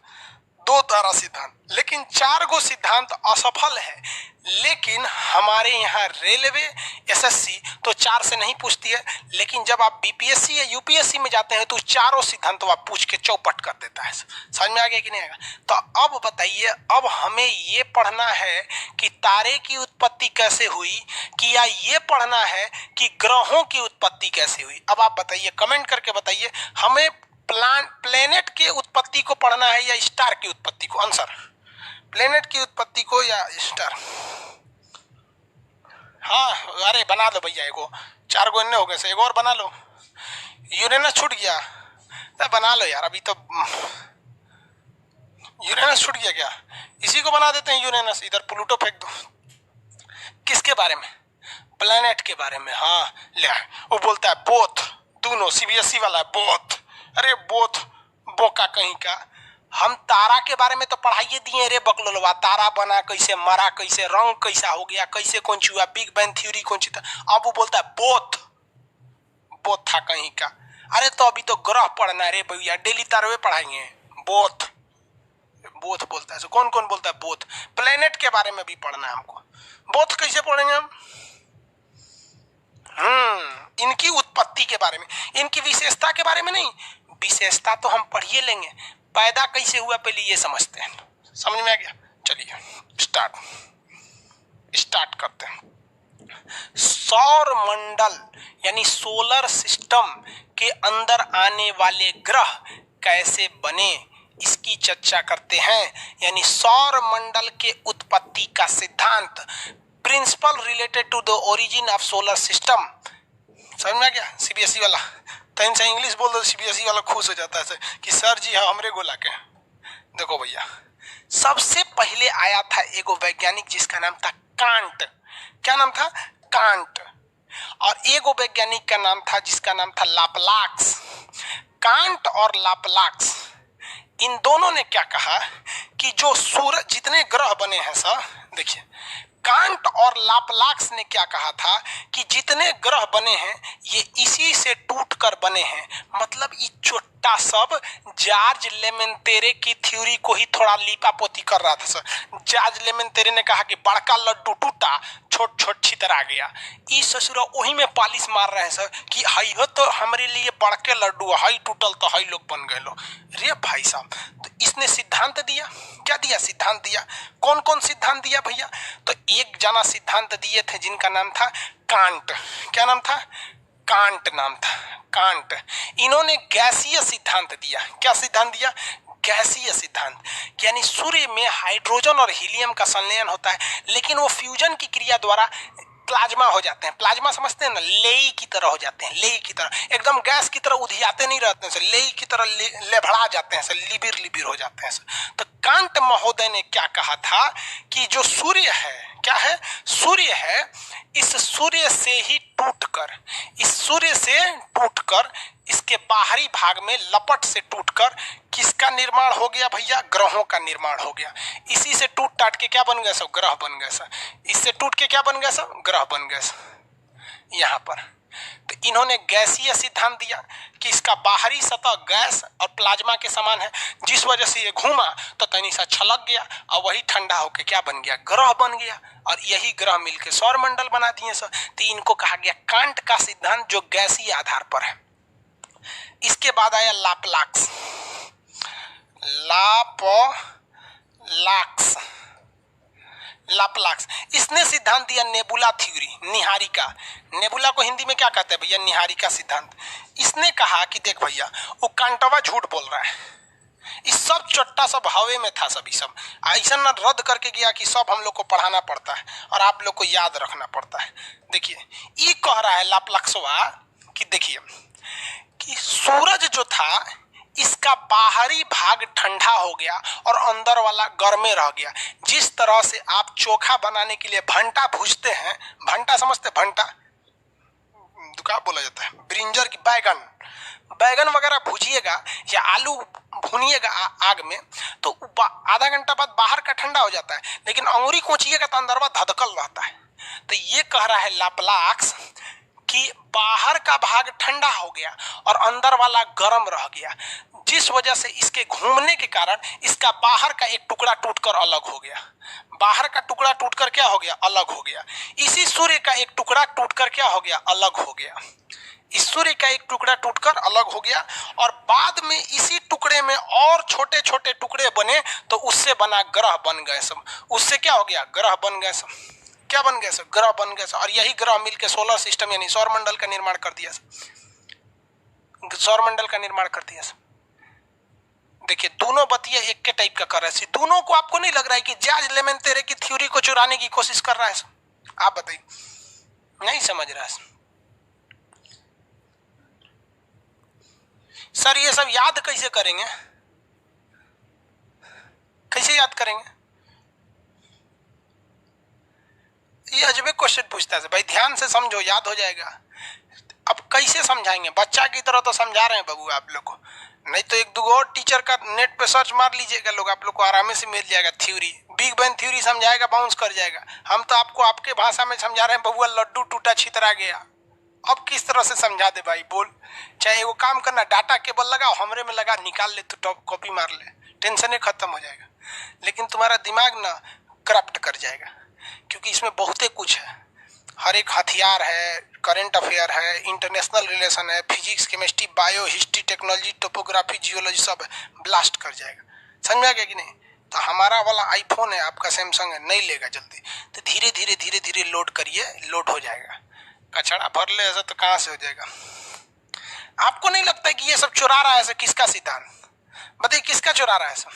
2 तारा सिद्धांत, लेकिन 4 गो सिद्धांत असफल है। लेकिन हमारे यहाँ रेलवे एसएससी तो 4 से नहीं पूछती है, लेकिन जब आप बीपीएससी या यूपीएससी में जाते हैं तो चारों सिद्धांत आप पूछ के चौपट कर देता है। समझ में आ गया कि नहीं आएगा। तो अब बताइए, अब हमें ये पढ़ना है कि तारे की उत्पत्ति कैसे हुई, कि या ये पढ़ना है कि ग्रहों की उत्पत्ति कैसे हुई। अब आप बताइए, कमेंट करके बताइए, हमें प्लेनेट की उत्पत्ति को पढ़ना है या स्टार की उत्पत्ति को। आंसर, प्लेनेट की उत्पत्ति को या स्टार। हाँ अरे बना लो भैया, एगो 4 गो इन्ने हो गए, एगो और बना लो। यूरेनस छूट गया तो बना लो यार, अभी तो यूरेनस छूट गया क्या, इसी को बना देते हैं यूरेनस, इधर प्लूटो फेंक दो। किसके बारे में, प्लेनेट के बारे में। हाँ ले, वो बोलता है बोथ, दोनों, सीबीएसई वाला है बोथ। अरे बोथ बोका कहीं का, हम तारा के बारे में तो पढ़ाइए दिए रे बकलोलवा, तारा बना कैसे, मरा कैसे, रंग कैसा हो गया, कैसे कौन सी हुआ, बिग बैंग थ्योरी कौन सी था। अब वो बोलता है बोथ, बोथ था कहीं का। अरे तो अभी तो ग्रह पढ़ना है रे भैया, डेली तारवे पढ़ाएंगे। बोथ, बोथ बोलता है, कौन कौन बोलता है बोथ। प्लेनेट के बारे में भी पढ़ना है हमको, बोथ कैसे पढ़ेंगे हम। इनकी उत्पत्ति के बारे में, इनकी विशेषता के बारे में नहीं, विशेषता तो हम पढ़िए लेंगे, पैदा कैसे हुआ पहले ये समझते हैं। समझ में आ गया, चलिए स्टार्ट करते हैं। सौर मंडल यानी सोलर सिस्टम के अंदर आने वाले ग्रह कैसे बने, इसकी चर्चा करते हैं। यानी सौर मंडल के उत्पत्ति का सिद्धांत, principle related to the origin of solar system. समझ में आ गया। सीबीएसई वाला तैन से इंग्लिश बोल दो, सीबीएसई वाला खुश हो जाता है कि सर जी हाँ हमरे गोला के। देखो भैया, सबसे पहले आया था एगो वैज्ञानिक जिसका नाम था कांट। क्या नाम था, कांट। और एगो वैज्ञानिक का नाम था जिसका नाम था लाप्लाक्स। कांट और लाप्लाक्स इन दोनों ने क्या कहा कि जो सूरज, जितने ग्रह बने हैं सर, देखिए कांट और लाप्लाक्स ने क्या कहा था कि जितने ग्रह बने हैं ये इसी से टूटकर बने हैं। मतलब ये छोटा सब जॉर्ज लेमेंटेरे की थ्योरी को ही थोड़ा लीपापोती कर रहा था सर। जॉर्ज लेमेंटेरे ने कहा कि बड़का लड्डू टूटा, छोट छोट छितरा गया। इस ससुरा वही में पालिश मार रहे हैं सर कि हाई हो तो हमारे लिए बड़के लड्डू, हाई टूटल तो हाई लोग बन गए लो। रे भाई साहब, तो इसने सिद्धांत दिया, क्या दिया, सिद्धांत दिया। कौन कौन सिद्धांत दिया भैया, तो एक जना सिद्धांत दिए थे जिनका नाम था कांट। क्या नाम था, कांट नाम था, कांट। इन्होंने गैसीय सिद्धांत दिया। क्या सिद्धांत दिया, गैसीय सिद्धांत। यानी सूर्य में हाइड्रोजन और हीलियम का संलयन होता है, लेकिन वो फ्यूजन की क्रिया द्वारा प्लाज्मा हो जाते हैं। प्लाज्मा समझते हैं ना, लेई की तरह हो जाते हैं, लेई की तरह, एकदम गैस की तरह उधियाते नहीं रहते हैं, लेई की तरह लेभड़ा जाते हैं, लिबिर लिबिर हो जाते हैं। तो कांट महोदय ने क्या कहा था कि जो सूर्य है, क्या है, सूर्य है, इस सूर्य से ही टूटकर, इस सूर्य से टूटकर, इसके बाहरी भाग में लपट से टूटकर किसका निर्माण हो गया भैया, ग्रहों का निर्माण हो गया। इसी से टूट टाट के क्या बन गए सब, ग्रह बन गए सब। इससे टूट के क्या बन गए सब, ग्रह बन गए सब। यहाँ पर तो इन्होंने गैसीय सिद्धांत दिया कि इसका बाहरी सतह गैस और प्लाज्मा के समान है, जिस वजह से ये घूमा तो तनी सा छलक गया और वही ठंडा होकर क्या बन गया, ग्रह बन गया। और यही ग्रह मिलके सौर मंडल बना दिए सर। तो इनको कहा गया कांट का सिद्धांत, जो गैसीय आधार पर है। इसके बाद आया लाप्लाक्स, लाप्लाक्स इसने सिद्धांत दिया नेबुला थ्योरी, निहारिका। नेबुला को हिंदी में क्या कहते हैं भैया? निहारिका सिद्धांत। इसने कहा कि देख भैया, वो कांटवा झूठ बोल रहा है, इस सब चट्टा सब हवे में था, सभी सब ऐसा न रद्द करके गया कि सब हम लोग को पढ़ाना पड़ता है और आप लोग को याद रखना पड़ता है। देखिए ये कह रहा है लाप्लाक्सवा कि देखिए कि सूरज जो था इसका बाहरी भाग ठंडा हो गया और अंदर वाला गर्मे रह गया। जिस तरह से आप चोखा बनाने के लिए भंटा भूजते हैं, भंटा समझते, भंटा क्या बोला जाता है, ब्रिंजर की बैगन वगैरह भूजिएगा या आलू भूनिएगा आग में, तो आधा घंटा बाद बाहर का ठंडा हो जाता है, लेकिन अंगुरी कोचिएगा तो अंदर धधकल रहता है। तो ये कह रहा है लाप्लाक्स कि बाहर का भाग ठंडा हो गया और अंदर वाला गर्म रह गया, जिस वजह से इसके घूमने के कारण इसका बाहर का एक टुकड़ा टूटकर अलग हो गया। बाहर का टुकड़ा टूटकर क्या हो गया? अलग हो गया। इसी सूर्य का एक टुकड़ा टूटकर क्या हो गया? अलग हो गया। इस सूर्य का एक टुकड़ा टूटकर अलग हो गया और बाद में इसी टुकड़े में और छोटे छोटे टुकड़े बने, तो उससे बना ग्रह बन गए सब। उससे क्या हो गया? ग्रह बन गए सब। क्या बन गए सब? ग्रह बन गए सब। और यही ग्रह मिलकर सोलर सिस्टम यानी सौरमंडल का निर्माण कर दिया सब। सौरमंडल का निर्माण कर दिया सब। देखिए दोनों बतिया एक के टाइप का कर रहे हैं। दोनों को आपको नहीं लग रहा है कि जॉर्ज लेमेंटेरे की थ्योरी को चुराने की कोशिश कर रहा है सब? आप बताइए, नहीं समझ रहा है सर। ये सब याद कैसे करेंगे? कैसे याद करेंगे? ये अजबे क्वेश्चन पूछता है भाई। ध्यान से समझो, याद हो जाएगा। अब कैसे समझाएंगे? बच्चा की तरह तो समझा रहे हैं बाबू आप लोग को, नहीं तो एक दो और टीचर का नेट पे सर्च मार लीजिएगा लोग, आप लोग को आराम से मिल जाएगा थ्योरी। बिग बैंग थ्योरी समझाएगा, बाउंस कर जाएगा। हम तो आपको आपके भाषा में समझा रहे हैं बबुआ, लड्डू टूटा छितरा गया। अब किस तरह से समझा दे भाई, बोल। चाहे वो काम करना, डाटा केबल लगाओ, हमरे में लगा, निकाल ले, तो टॉप कॉपी मार ले, टेंशन खत्म हो जाएगा। लेकिन तुम्हारा दिमाग ना करप्ट कर जाएगा, क्योंकि इसमें बहुते कुछ है। हर एक हथियार है, करंट अफेयर है, इंटरनेशनल रिलेशन है, physics, chemistry, bio, history, technology, topography, geology, सब बलास्ट कर जाएगा। समझ में गया कि नहीं? तो हमारा वाला आईफोन है, आपका सैमसंग है, नहीं लेगा जल्दी, तो धीरे धीरे धीरे धीरे लोड करिए, लोड हो जाएगा। कचड़ा भर ले ऐसा तो कहाँ से हो जाएगा? आपको नहीं लगता है कि ये सब चुरा रहा है? ऐसा किसका सिद्धांत बताइए, किसका चुरा रहा है सब?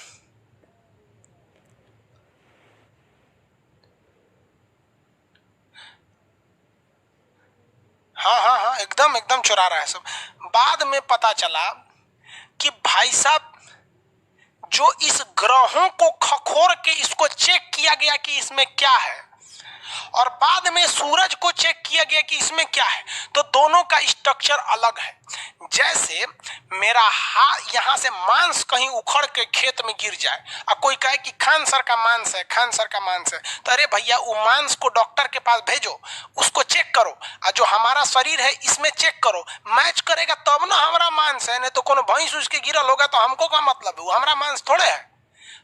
हाँ, एकदम एकदम चुरा रहा है सब। बाद में पता चला कि भाई साहब, जो इस ग्रहों को खखोर के इसको चेक किया गया कि इसमें क्या है, और बाद में सूरज को चेक किया गया कि इसमें क्या है, तो दोनों का स्ट्रक्चर अलग है। जैसे मेरा हाथ यहाँ से मांस कहीं उखड़ के खेत में गिर जाए और कोई कहे कि खान सर का मांस है, खान सर का मांस है, तो अरे भैया वो मांस को डॉक्टर के पास भेजो, उसको चेक करो, और जो हमारा शरीर है इसमें चेक करो, मैच करेगा तब ना हमारा मांस है। नहीं तो कोनो भैंस उसके गिरल होगा तो हमको क्या मतलब है, वो हमारा मांस थोड़े है।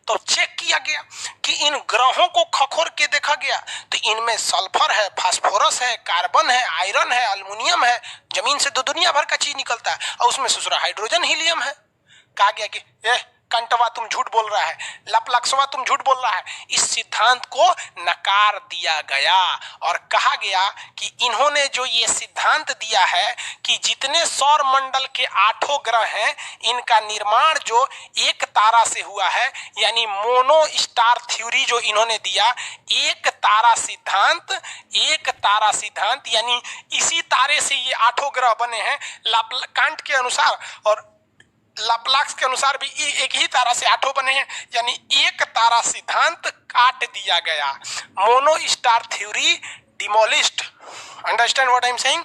तो चेक किया गया कि इन ग्रहों को खखोर के देखा गया, तो इनमें सल्फर है, फास्फोरस है, कार्बन है, आयरन है, अल्युमिनियम है। जमीन से तो दुनिया भर का चीज निकलता है, और उसमें दूसरा हाइड्रोजन, हीलियम है। कहा गया कि कंटवा तुम झूठ बोल रहा है, लाप्लाक्सवा तुम झूठ बोल रहा है। इस सिद्धांत को नकार दिया गया और कहा गया कि इन्होंने जो ये सिद्धांत दिया है कि जितने सौर मंडल के 8 ग्रह हैं, इनका निर्माण जो एक तारा से हुआ है, यानी मोनो स्टार थ्योरी जो इन्होंने दिया, एक तारा सिद्धांत यानी इसी तारे से ये 8 ग्रह बने हैं कांट के अनुसार, और लाप्लाक्स के अनुसार भी एक ही तारा से 8 बने हैं, यानी एक तारा सिद्धांत काट दिया गया। Mono star theory demolished. Understand what I am saying?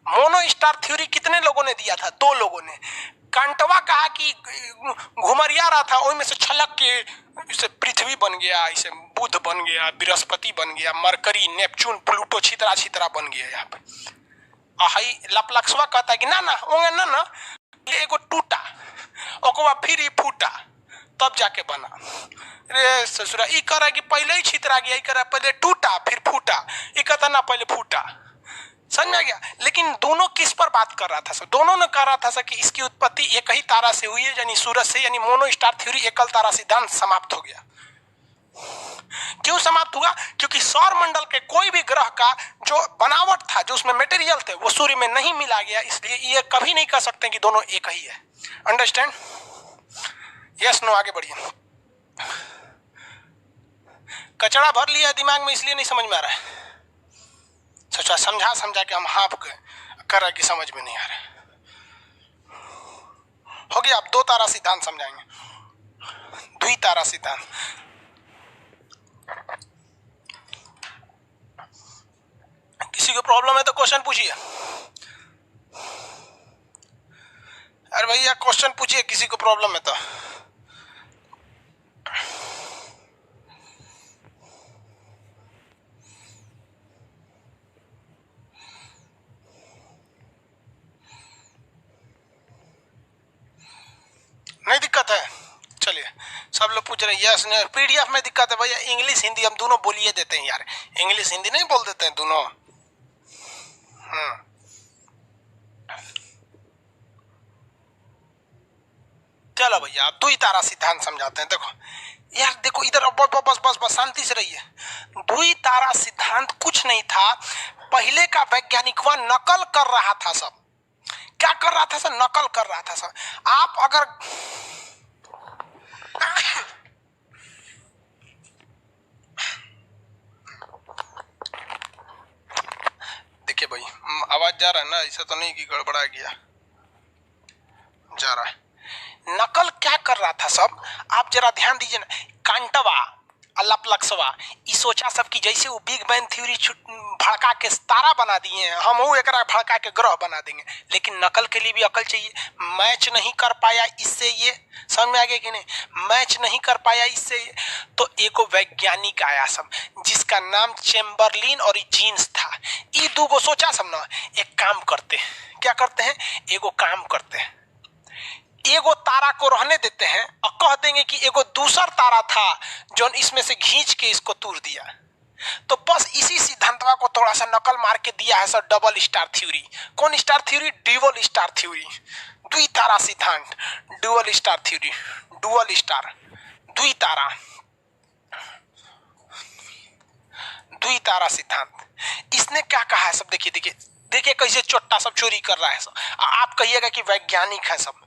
Mono star theory कितने लोगों ने दिया था? 2 लोगों ने। कांटवा कहा कि घुमरिया रहा था, वही में से छलक के इसे पृथ्वी बन गया, इसे बुध बन गया, बृहस्पति बन गया, मरकरी, नेपच्यून, प्लूटो छितरा छितरा बन गया यहाँ पे। हाई लाप्लाक्सवा कहता है कि ना ना ये एगो टूटा, ओकर बाद फिर ही फूटा, तब जाके बना। रे ससुरा, ई कह रहा है कि पहले ही छितरा गया, ई कह रहा है पहले टूटा फिर फूटा, ई कहता ना पहले फूटा। समझ में आ गया। लेकिन दोनों किस पर बात कर रहा था सर? दोनों ने कह रहा था सर कि इसकी उत्पत्ति एक ही तारा से हुई है, यानी सूरज से, यानी मोनो स्टार थ्योरी, एकल तारा सिद्धांत समाप्त हो गया। क्यों समाप्त हुआ? क्योंकि सौर मंडल के कोई भी ग्रह का जो बनावट था, जो उसमें मटेरियल थे, वो सूर्य में नहीं मिला गया, इसलिए ये कभी नहीं कह सकते कि दोनों एक ही है। अंडरस्टैंड? Yes no? आगे बढ़िए। कचरा भर लिया दिमाग में, इसलिए नहीं समझ में आ रहा है। सोचा समझा समझा के हम हाफ कर रहे कि समझ में नहीं आ रहा है। हो गया। अब दो तारा सिद्धांत समझाएंगे, द्वितारा सिद्धांत। किसी को प्रॉब्लम है तो क्वेश्चन पूछिए। अरे भैया क्वेश्चन पूछिए, किसी को प्रॉब्लम है तो। नहीं दिक्कत है? चलिए, सब लोग पूछ रहे हैं यस नहीं। पीडीएफ में दिक्कत है भैया, इंग्लिश हिंदी हम दोनों बोलिए देते हैं यार, इंग्लिश हिंदी नहीं बोल देते हैं दोनों। चलो भैया अब द्वि तारा सिद्धांत समझाते हैं। देखो यार, देखो इधर बस बस बस बस शांति से रहिए। द्वि तारा सिद्धांत कुछ नहीं था, पहले का वैज्ञानिक वह नकल कर रहा था सब। क्या कर रहा था सर? नकल कर रहा था सर। आप अगर देखिए भाई, आवाज जा रहा है ना? ऐसा तो नहीं कि गड़बड़ा गया, जा रहा है। नकल क्या कर रहा था सब, आप जरा ध्यान दीजिए ना। कांटवा लप्लक्सवा ई सोचा सब कि जैसे वो बिग बैंग थ्योरी भड़का के तारा बना दिए हैं, हम वो एक भड़का के ग्रह बना देंगे। लेकिन नकल के लिए भी अकल चाहिए। मैच नहीं कर पाया इससे, ये समझ में आ गया कि नहीं? मैच नहीं कर पाया इससे ये, तो एक वैज्ञानिक आया सब, जिसका नाम चेम्बरलिन और जीन्स था। ये दो को सोचा सब ना, एक काम करते हैं। क्या करते हैं? एगो काम करते हैं, एगो तारा को रहने देते हैं और कह देंगे कि एगो दूसरा तारा था जो इसमें से खींच के इसको तोड़ दिया। तो बस इसी सिद्धांतवा को थोड़ा सा नकल मार के दिया है सर, डबल स्टार थ्योरी। कौन star theory? Dual star theory, द्वि तारा सिद्धांत, dual star theory, dual star, द्वि तारा, द्वि तारा सिद्धांत। इसने क्या कहा है सब? देखिए देखिए देखिए कैसे चोट्टा सब चोरी कर रहा है सब। आप कहिएगा कि वैज्ञानिक है सब।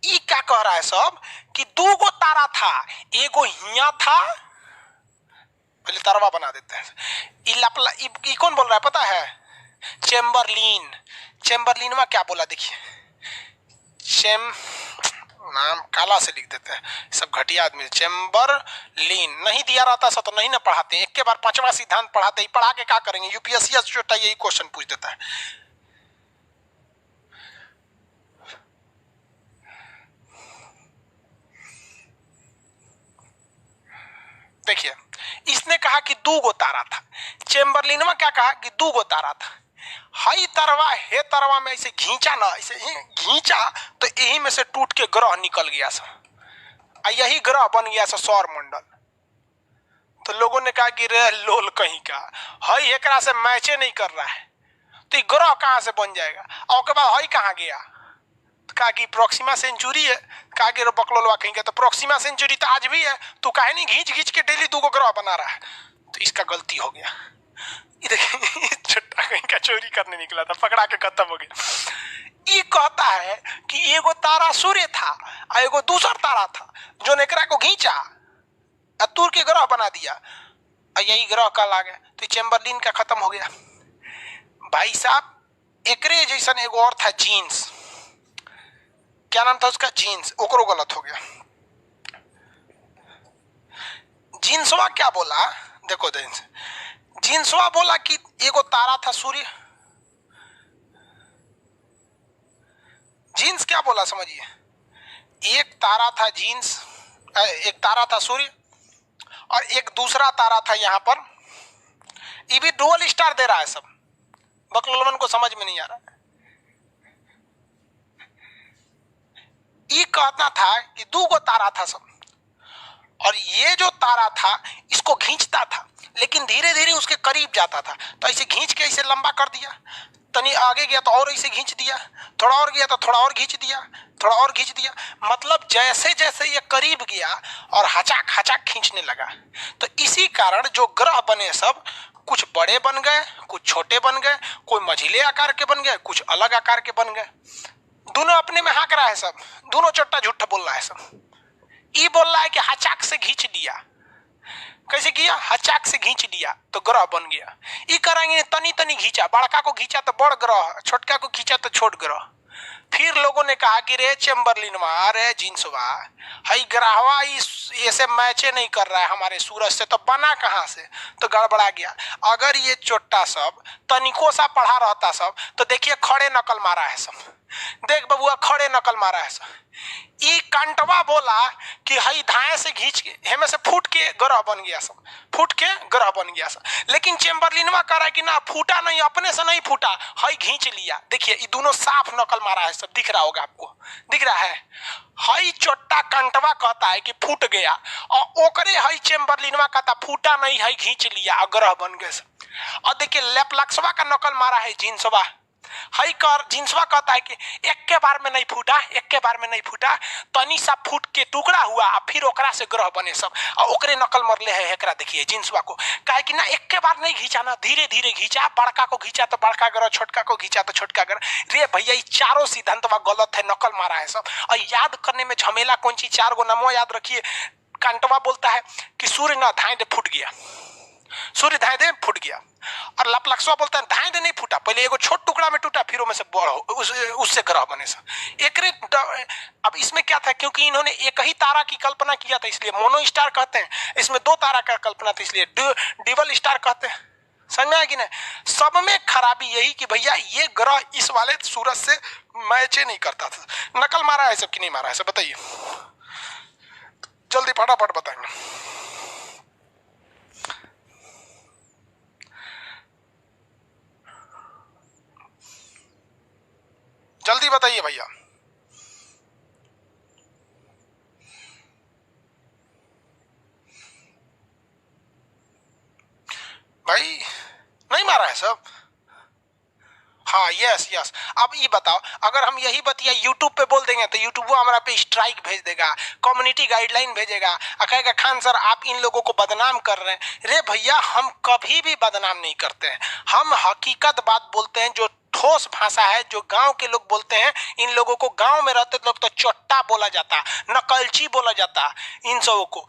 ये क्या कह रहा है सब कि दो गो तारा था, एगो हिया था, पहले तारवा बना देते हैं। ये कौन बोल रहा है पता है? चेम्बरलिन। चेम्बरलिन में क्या बोला देखिए, नाम काला से लिख देते हैं, सब घटिया आदमी। चेम्बरलिन नहीं दिया रहता सा तो नहीं ना पढ़ाते, एक के बार पांचवा सिद्धांत पढ़ाते ही, पढ़ा के क्या करेंगे? यूपीएससी छोटा यही क्वेश्चन पूछ देता है। देखिए, इसने कहा कि दो गो तारा था। चेम्बरलिन में क्या कहा कि दो गो तारा था। हाई तरवा हे तरवा में ऐसे घींचा ना, ऐसे घींचा तो यही में से टूट के ग्रह निकल गया सर, यही ग्रह बन गया सर सौर मंडल। तो लोगों ने कहा कि रे लोल कहीं का, हाई एकरा से मैचे नहीं कर रहा है, तो ये ग्रह कहां से बन जाएगा? और के बाद हाई कहां गया? तो कहा कि प्रोक्सिमा सेंचुरी है। कहा कि बकलोलवा कहीं का, तो प्रोक्सिमा सेंचुरी तो आज भी है, तो काहे नहीं घींच घींच के डेली दो ग्रह बना रहा है? तो इसका गलती हो गया। छोटा कहीं का चोरी करने निकला था, पकड़ा के खत्म हो गया। ये कहता है कि एगो तारा सूर्य था और एगो दूसरा तारा था जो नेकरा को घींचा और तूर के ग्रह बना दिया, और यही ग्रह कल आ गया। तो चेम्बरलिन का खत्म हो गया। भाई साहब, एकरे जैसा एगो और था जीन्स, क्या नाम था उसका? जीन्स। ओकरो गलत हो गया। जीन्सवा क्या बोला? देखो जीन्सवा बोला कि एगो तारा था सूर्य। जीन्स क्या बोला समझिए, एक तारा था जीन्स, एक तारा था सूर्य और एक दूसरा तारा था यहाँ पर। ये भी डुअल स्टार दे रहा है सब, बकलोलवन को समझ में नहीं आ रहा। ये कहना था कि दो गो तारा था सब, और ये जो तारा था इसको खींचता था, लेकिन धीरे धीरे उसके करीब जाता था। तो ऐसे खींच के ऐसे लंबा कर दिया, तनी आगे गया तो और ऐसे खींच दिया, थोड़ा और गया तो थोड़ा और खींच दिया, थोड़ा और खींच दिया। मतलब जैसे जैसे ये करीब गया और हचाक हचाक खींचने लगा। तो इसी कारण जो ग्रह बने सब कुछ बड़े बन गए, कुछ छोटे बन गए, कोई मझिले आकार के बन गए, कुछ अलग आकार के बन गए। दोनों अपने में हाँक रहा है सब, दोनों चट्टा झूठा बोल रहा है सब। ये बोल रहा है कि हचाक से खींच दिया। कैसे किया? हचाक से खींच दिया तो ग्रह बन गया। ये करेंगे तनी तनी खींचा, बड़का को खींचा तो बड़ ग्रह, छोटका को खींचा तो छोट ग्रह। फिर लोगों ने कहा कि रे चेम्बरलिनवा, रे जिन्सवा, हई ग्रहवा ऐसे मैचे नहीं कर रहा है हमारे सूरज से, तो बना कहाँ से? तो गड़बड़ा गया। अगर ये चोट्टा सब तनिको सा पढ़ा रहता सब, तो देखिए खड़े नकल मारा है सब। देख बबुआ, खड़े नकल मारा है सब। ई कंटवा बोला कि हई धाए से खींच के हेमे से फूट के ग्रह बन गया सब, फूट के ग्रह बन गया सब। लेकिन चेम्बरलिनवा कह रहा है कि ना, फूटा नहीं, अपने से नहीं फूटा, हई खींच लिया। देखिए ये दोनों साफ नकल मारा है सब, दिख रहा होगा आपको, दिख रहा है। हई चोट्टा कंटवा कहता है कि फूट गया, और ओकरे हई चेम्बरलिनवा कहता फूटा नहीं, हई खींच लिया, ग्रह बन गए सब। और देखिए लेप्लक्सवा का नकल मारा है जिन्सवा। हई कर जिन्सवा कहता है कि एक के बार में नहीं फूटा, एक के बार में नहीं फूटा, तनी सा फूट के टुकड़ा हुआ, फिर ओकरा से ग्रह बने सब। और ओकरे नकल मरले है एकरा। देखिए जिन्सवा को कहे कि ना, एक के बार नहीं खींचा ना, धीरे धीरे खींचा, बड़का को खींचा तो बड़का ग्रह, छोटका को खींचा तो छोटका ग्रह। रे भैया ये चारों सिद्धांतवा गलत है, नकल मारा है सब। और याद करने में झमेला कौन चीज? 4 गो नमो याद रखिए। कंटवा बोलता है कि सूर्य ना धाए दे फूट गया, सूर्य धाए दे फूट गया। और लपलक्सवा बोलता है धाए दे नहीं फूटा, पहले एगो छोट टुकड़ा में टूटा, फिर में से उससे ग्रह बने सब। अब इसमें क्या था, क्योंकि इन्होंने एक ही तारा की कल्पना किया था, इसलिए मोनो स्टार कहते हैं। इसमें 2 तारा का कल्पना था, इसलिए डिबल स्टार कहते हैं। समझ में आया कि नहीं? सब में खराबी यही कि भैया ये ग्रह इस वाले सूरज से मैच नहीं करता था। नकल मारा है सब कि नहीं मारा है सब, बताइए जल्दी, फटाफट बताएंगे। जल्दी बताइए भैया। भाई नहीं मारा है सब। हाँ यस यस। अब ये बताओ, अगर हम यही बतिया यूट्यूब पे बोल देंगे तो यूट्यूब वो हमारा पे स्ट्राइक भेज देगा, कम्युनिटी गाइडलाइन भेजेगा, कहेगा खान सर आप इन लोगों को बदनाम कर रहे हैं। रे भैया हम कभी भी बदनाम नहीं करते हैं, हम हकीकत बात बोलते हैं। जो ठोस भाषा है, जो गांव के लोग बोलते हैं, इन लोगों को गांव में रहते लोग तो चोट्टा बोला जाता, नकलची बोला जाता इन सबों को।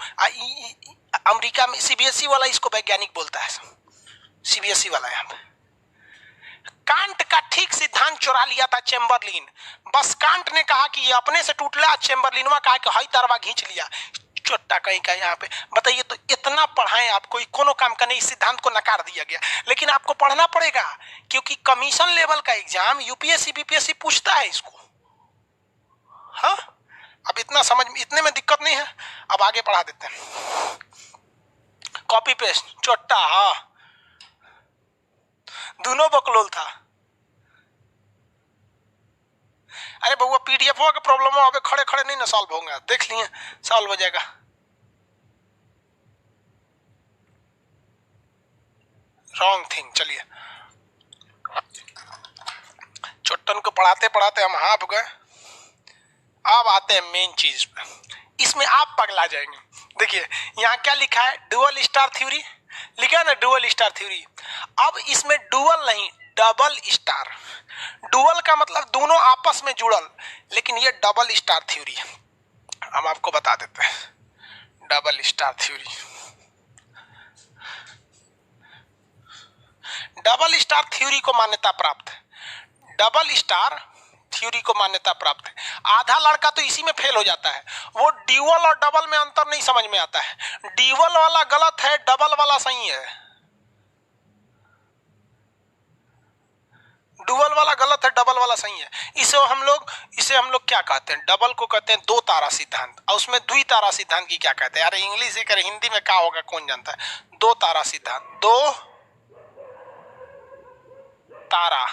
अमेरिका में सीबीएसई वाला इसको वैज्ञानिक बोलता है, सीबीएसई वाला। यहाँ पे कांट का ठीक सिद्धांत चुरा लिया था चेम्बरलिन। बस कांट ने कहा कि ये अपने से टूटला, चेम्बरलिनवा कहा कि हई तरवा खींच लिया। चोट्टा कहीं का यहाँ पे बताइए। तो इतना पढ़ाएं आपको, कोनो काम का नहीं, इस सिद्धांत को नकार दिया गया। लेकिन आपको पढ़ना पड़ेगा, क्योंकि कमीशन लेवल का एग्जाम यूपीएससी बीपीएससी पूछता है इसको। हाँ अब इतना समझ में, इतने में दिक्कत नहीं है। अब आगे पढ़ा देते हैं। कॉपी पेस्ट चोट्टा, हाँ दोनों बकलोल था। अरे बउआ पीडीएफ का प्रॉब्लम हो, अबे खड़े खड़े नहीं ना सॉल्व होगा, देख लिए सॉल्व हो जाएगा। Wrong thing. चलिए चोट्टन को पढ़ाते पढ़ाते हम हाँफ गए। अब आते हैं मेन चीज पे, इसमें आप पगला जाएंगे। देखिए यहाँ क्या लिखा है, डुअल स्टार थ्योरी लिखा है ना, डुअल स्टार थ्योरी। अब इसमें डुअल नहीं, डबल स्टार। डुअल का मतलब दोनों आपस में जुड़ल, लेकिन ये डबल स्टार थ्योरी है। हम आपको बता देते हैं double star theory. Double star theory को मान्यता प्राप्त है, डबल स्टार थ्योरी को मान्यता प्राप्त है। आधा लड़का तो इसी में फेल हो जाता है, वो ड्यूअल और डबल में अंतर नहीं समझ में आता है। ड्यूअल वाला गलत है, डबल वाला सही है। डुअल वाला गलत है, डबल वाला सही है। इसे हम लोग क्या कहते हैं, डबल को कहते हैं 2 तारा सिद्धांत, और उसमें द्वि तारा सिद्धांत की क्या कहते हैं? अरे इंग्लिश ही करे, हिंदी में क्या होगा कौन जानता है। 2 तारा सिद्धांत, 2 तारा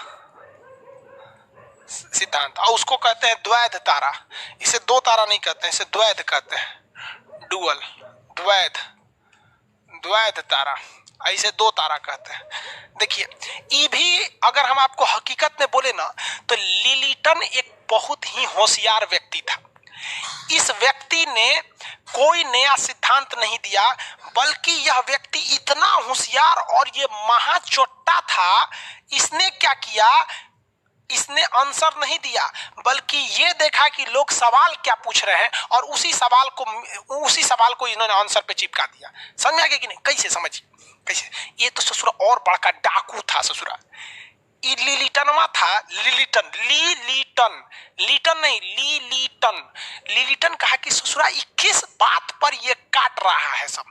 सिद्धांत, और उसको कहते हैं द्वैध तारा। इसे 2 तारा नहीं कहते हैं, इसे द्वैध कहते हैं। डुअल, द्वैध, द्वैध तारा। ऐसे दो तारा कहते हैं। देखिए, ये भी अगर हम आपको हकीकत में बोले ना तो लिलिटन एक बहुत ही होशियार व्यक्ति था। इस व्यक्ति ने कोई नया सिद्धांत नहीं दिया, बल्कि यह व्यक्ति इतना होशियार और ये महाचोट्टा था। इसने क्या किया, इसने आंसर नहीं दिया, बल्कि ये देखा कि लोग सवाल क्या पूछ रहे हैं और उसी सवाल को इन्होंने आंसर पे चिपका दिया। समझ में आ गया कि नहीं? कैसे समझिए, कैसे? ये तो ससुरा और बड़का डाकू था ससुरा। लिलिटनवा था, लिलिटन, लीटन नहीं, लिलिटन कहा कि ससुरा 21 बात पर ये काट रहा है सब।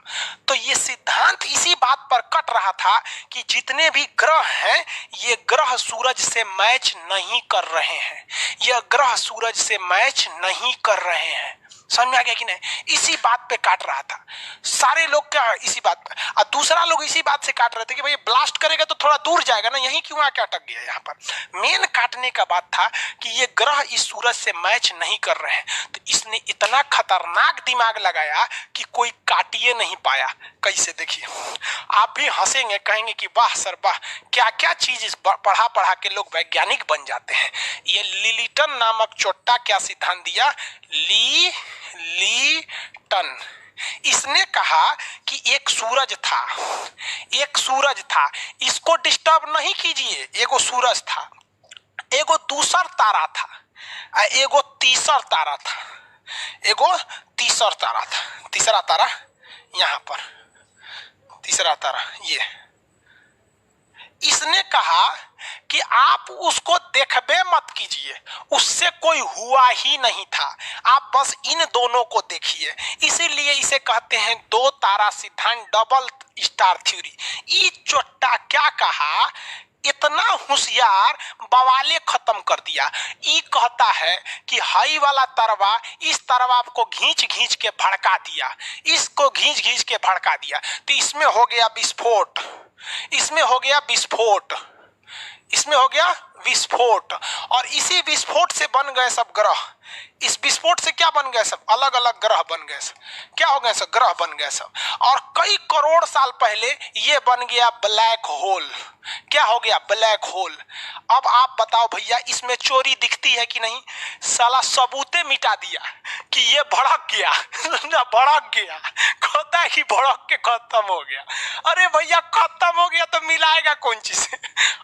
तो ये सिद्धांत इसी बात पर कट रहा था कि जितने भी ग्रह हैं ये ग्रह सूरज से मैच नहीं कर रहे हैं, ये ग्रह सूरज से मैच नहीं कर रहे हैं। समझ में आ गया कि नहीं? इसी बात पे काट रहा था सारे लोग, क्या इसी बात पे। और दूसरा लोग इसी बात से काट रहे थे कि भाई ब्लास्ट करेगा तो थोड़ा दूर जाएगा ना, यहीं क्यों आके अटक गया। यहाँ पर मेन काटने का बात था कि ये ग्रह इस सूरज से मैच नहीं कर रहे हैं। तो इसने इतना खतरनाक दिमाग लगाया कि कोई काटिए नहीं पाया। कैसे? देखिए, आप भी हंसेंगे, कहेंगे कि वाह सर वाह, क्या क्या चीज पढ़ा के लोग वैज्ञानिक बन जाते हैं। ये लिलिटन नामक चोट्टा क्या सिद्धांत दिया, लिलिटन, इसने कहा कि एक सूरज था, इसको डिस्टर्ब नहीं कीजिए। एगो सूरज था, एगो दूसर तारा था, एगो तीसर तारा था, तीसरा तारा यहाँ पर, तीसरा तारा ये। इसने कहा कि आप उसको देखबे मत कीजिए, उससे कोई हुआ ही नहीं था, आप बस इन दोनों को देखिए। इसीलिए इसे कहते हैं दो तारा सिद्धांत, डबल स्टार थ्योरी। ये चोट्टा क्या कहा, इतना होशियार, बवाले खत्म कर दिया। ये कहता है कि हाई वाला तरवा इस तरवा को घींच के भड़का दिया, इसको घींच के भड़का दिया, तो इसमें हो गया विस्फोट, इसमें हो गया विस्फोट, और इसी विस्फोट से बन गए सब ग्रह। इस विस्फोट से क्या बन गए सब, अलग अलग ग्रह बन गए सब। क्या हो गए सब, ग्रह बन गए सब। और कई करोड़ साल पहले ये बन गया ब्लैक होल। क्या हो गया, ब्लैक होल। अब आप बताओ भैया, इसमें चोरी दिखती है कि नहीं? साला सबूते मिटा दिया कि ये भड़क गया भड़क गया, कहता है कि भड़क के खत्म हो गया। अरे भैया खत्म हो गया तो मिलाएगा कौन चीज से?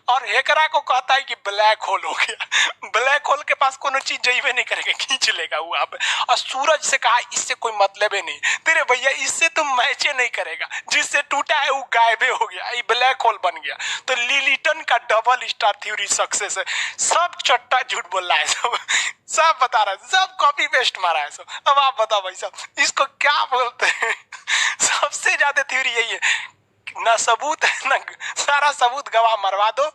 और हेकरा को कहता है कि ब्लैक होल हो गया। ब्लैक होल के पास कोनो चीज जइबे नहीं करेगा, खींच लेगा वो आप। और सूरज से कहा इससे कोई मतलब ही नहीं तेरे भैया, इससे तुम मैचे नहीं करेगा, जिससे टूटा है वो गायबे हो गया, ये ब्लैक होल बन गया। तो लिलिटन का डबल स्टार थ्योरी सक्सेस है। सब चट्टा झूठ बोल रहा है, सब बता रहा है, सब कॉपी पेस्ट मारा है सब। अब आप बताओ भाई साहब, इसको क्या बोलते हैं? सबसे ज्यादा थ्योरी यही है, ना सबूत है, ना सारा सबूत गवाह मरवा दो,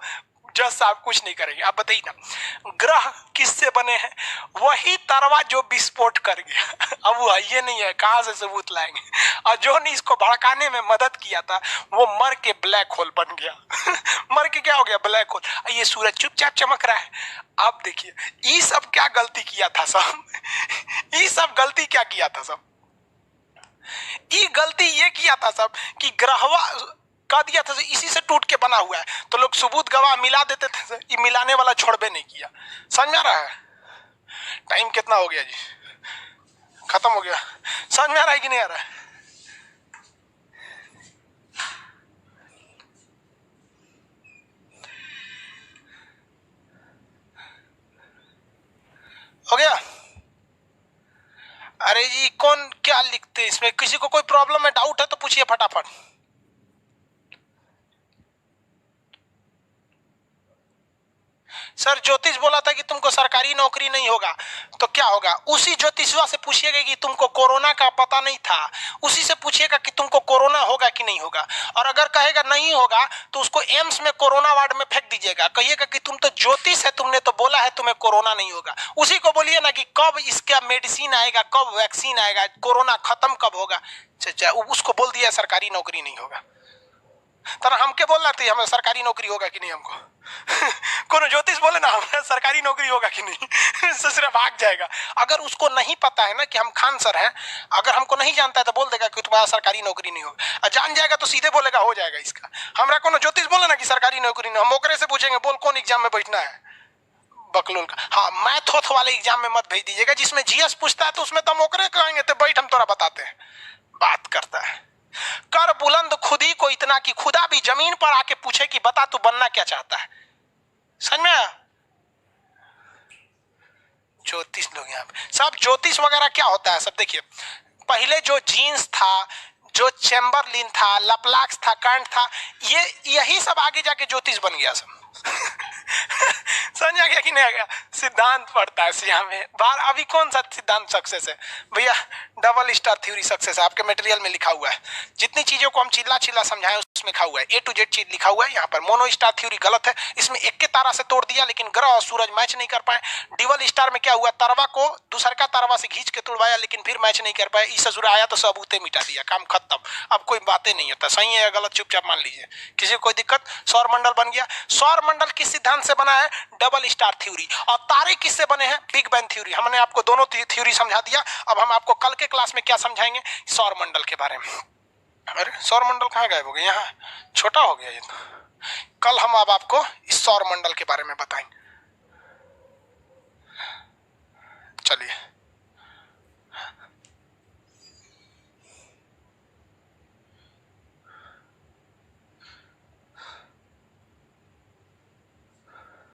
जज साहब कुछ नहीं करेंगे। आप बताइए ना, ग्रह किससे बने हैं? वही तरवा जो विस्फोट कर गया। अब वो ये नहीं है, कहां से सबूत लाएंगे? और जो ने इसको भड़काने में मदद किया था वो मर के ब्लैक होल बन गया। मर के क्या हो गया, ब्लैक होल। ये सूरज चुपचाप चमक रहा है। आप देखिए, ये सब क्या गलती किया था सब? ये सब गलती क्या किया था सब? ये गलती ये किया था सब कि ग्रहवा कह दिया था इसी से टूट के बना हुआ है, तो लोग सबूत गवाह मिला देते थे, ये मिलाने वाला छोड़बे नहीं किया। समझ में आ रहा है? टाइम कितना हो गया जी, खत्म हो गया। समझ में आ रहा है कि नहीं आ रहा है? हो गया? अरे जी कौन क्या लिखते हैं इसमें? किसी को कोई प्रॉब्लम है, डाउट है तो पूछिए फटाफट। सर ज्योतिष बोला था कि तुमको सरकारी नौकरी नहीं होगा, तो क्या होगा? उसी ज्योतिषवा से पूछिएगा कि तुमको कोरोना का पता नहीं था, उसी से पूछिएगा कि तुमको कोरोना होगा कि नहीं होगा। और अगर कहेगा नहीं होगा तो उसको एम्स में कोरोना वार्ड में फेंक दीजिएगा, कहिएगा कि तुम तो ज्योतिष है, तुमने तो बोला है तुम्हें कोरोना नहीं होगा। उसी को बोलिए ना कि कब इसका मेडिसिन आएगा, कब वैक्सीन आएगा, कोरोना खत्म कब होगा। अच्छा, उसको बोल दिया सरकारी नौकरी नहीं होगा। तर हमके बोलना था हमें सरकारी नौकरी होगा कि नहीं हमको। कोनो ज्योतिष बोले ना हमारा सरकारी नौकरी होगा कि नहीं, ससुरा भाग जाएगा। अगर उसको नहीं पता है ना कि हम खान सर हैं, अगर हमको नहीं जानता है तो बोल देगा कि तुम्हारा सरकारी नौकरी नहीं होगा, और जान जाएगा तो सीधे बोलेगा हो जाएगा इसका। हमरा कोनो ज्योतिष बोले ना कि सरकारी नौकरी नहीं, हम ओकरे से पूछेंगे बोल कौन एग्जाम में बैठना है, बकलोल का। हाँ, मैथ वाले एग्जाम में मत भेज दीजिएगा, जिसमें जीएस पूछता है तो उसमें तो हम ओकरे कहेंगे तो बैठ हम तोरा बताते हैं। बात करता है कर बुलंद खुदी को इतना कि खुदा भी जमीन पर आके पूछे कि बता तू बनना क्या चाहता है। समझ में आया? ज्योतिष लोग यहाँ पे सब ज्योतिष वगैरह क्या होता है सब देखिए। पहले जो जीन्स था, जो चैम्बरलिन था, लपलाक्स था, कर्ट था, यही सब आगे जाके ज्योतिष बन गया सब। समझ आ गया कि नहीं आ गया? सिद्धांत पढ़ता है सिया में बाहर। अभी कौन सा सिद्धांत सक्सेस है भैया? डबल स्टार थ्योरी सक्सेस है, आपके मटेरियल में लिखा हुआ है। जितनी चीजों को हम चिल्ला चिल्ला समझाएं उसमें लिखा हुआ है, ए टू जेड चीज लिखा हुआ है यहाँ पर। मोनो स्टार थ्योरी गलत है, इसमें एक के तारा से तोड़ दिया लेकिन ग्रह और सूरज मैच नहीं कर पाए। डबल स्टार में क्या हुआ, तरवा को दूसर का तरवा से खींच के तोड़वाया लेकिन फिर मैच नहीं कर पाए। इस ससुर आया तो सबूते मिटा दिया, काम खत्म। अब कोई बातें नहीं होता, सही है या गलत चुपचाप मान लीजिए, किसी को कोई दिक्कत। सौर मंडल बन गया। सौर मंडल किस सिद्धांत से बना है? Double star theory. और तारे किससे बने हैं? Big bang theory. हमने आपको दोनों थ्योरी समझा दिया। अब हम आपको कल के क्लास में क्या समझाएंगे? सौर मंडल के बारे में। अरे सौर मंडल कहाँ गायब हो गया? यहाँ छोटा हो गया ये तो। कल हम अब आपको इस सौर मंडल के बारे में बताएंगे। चलिए।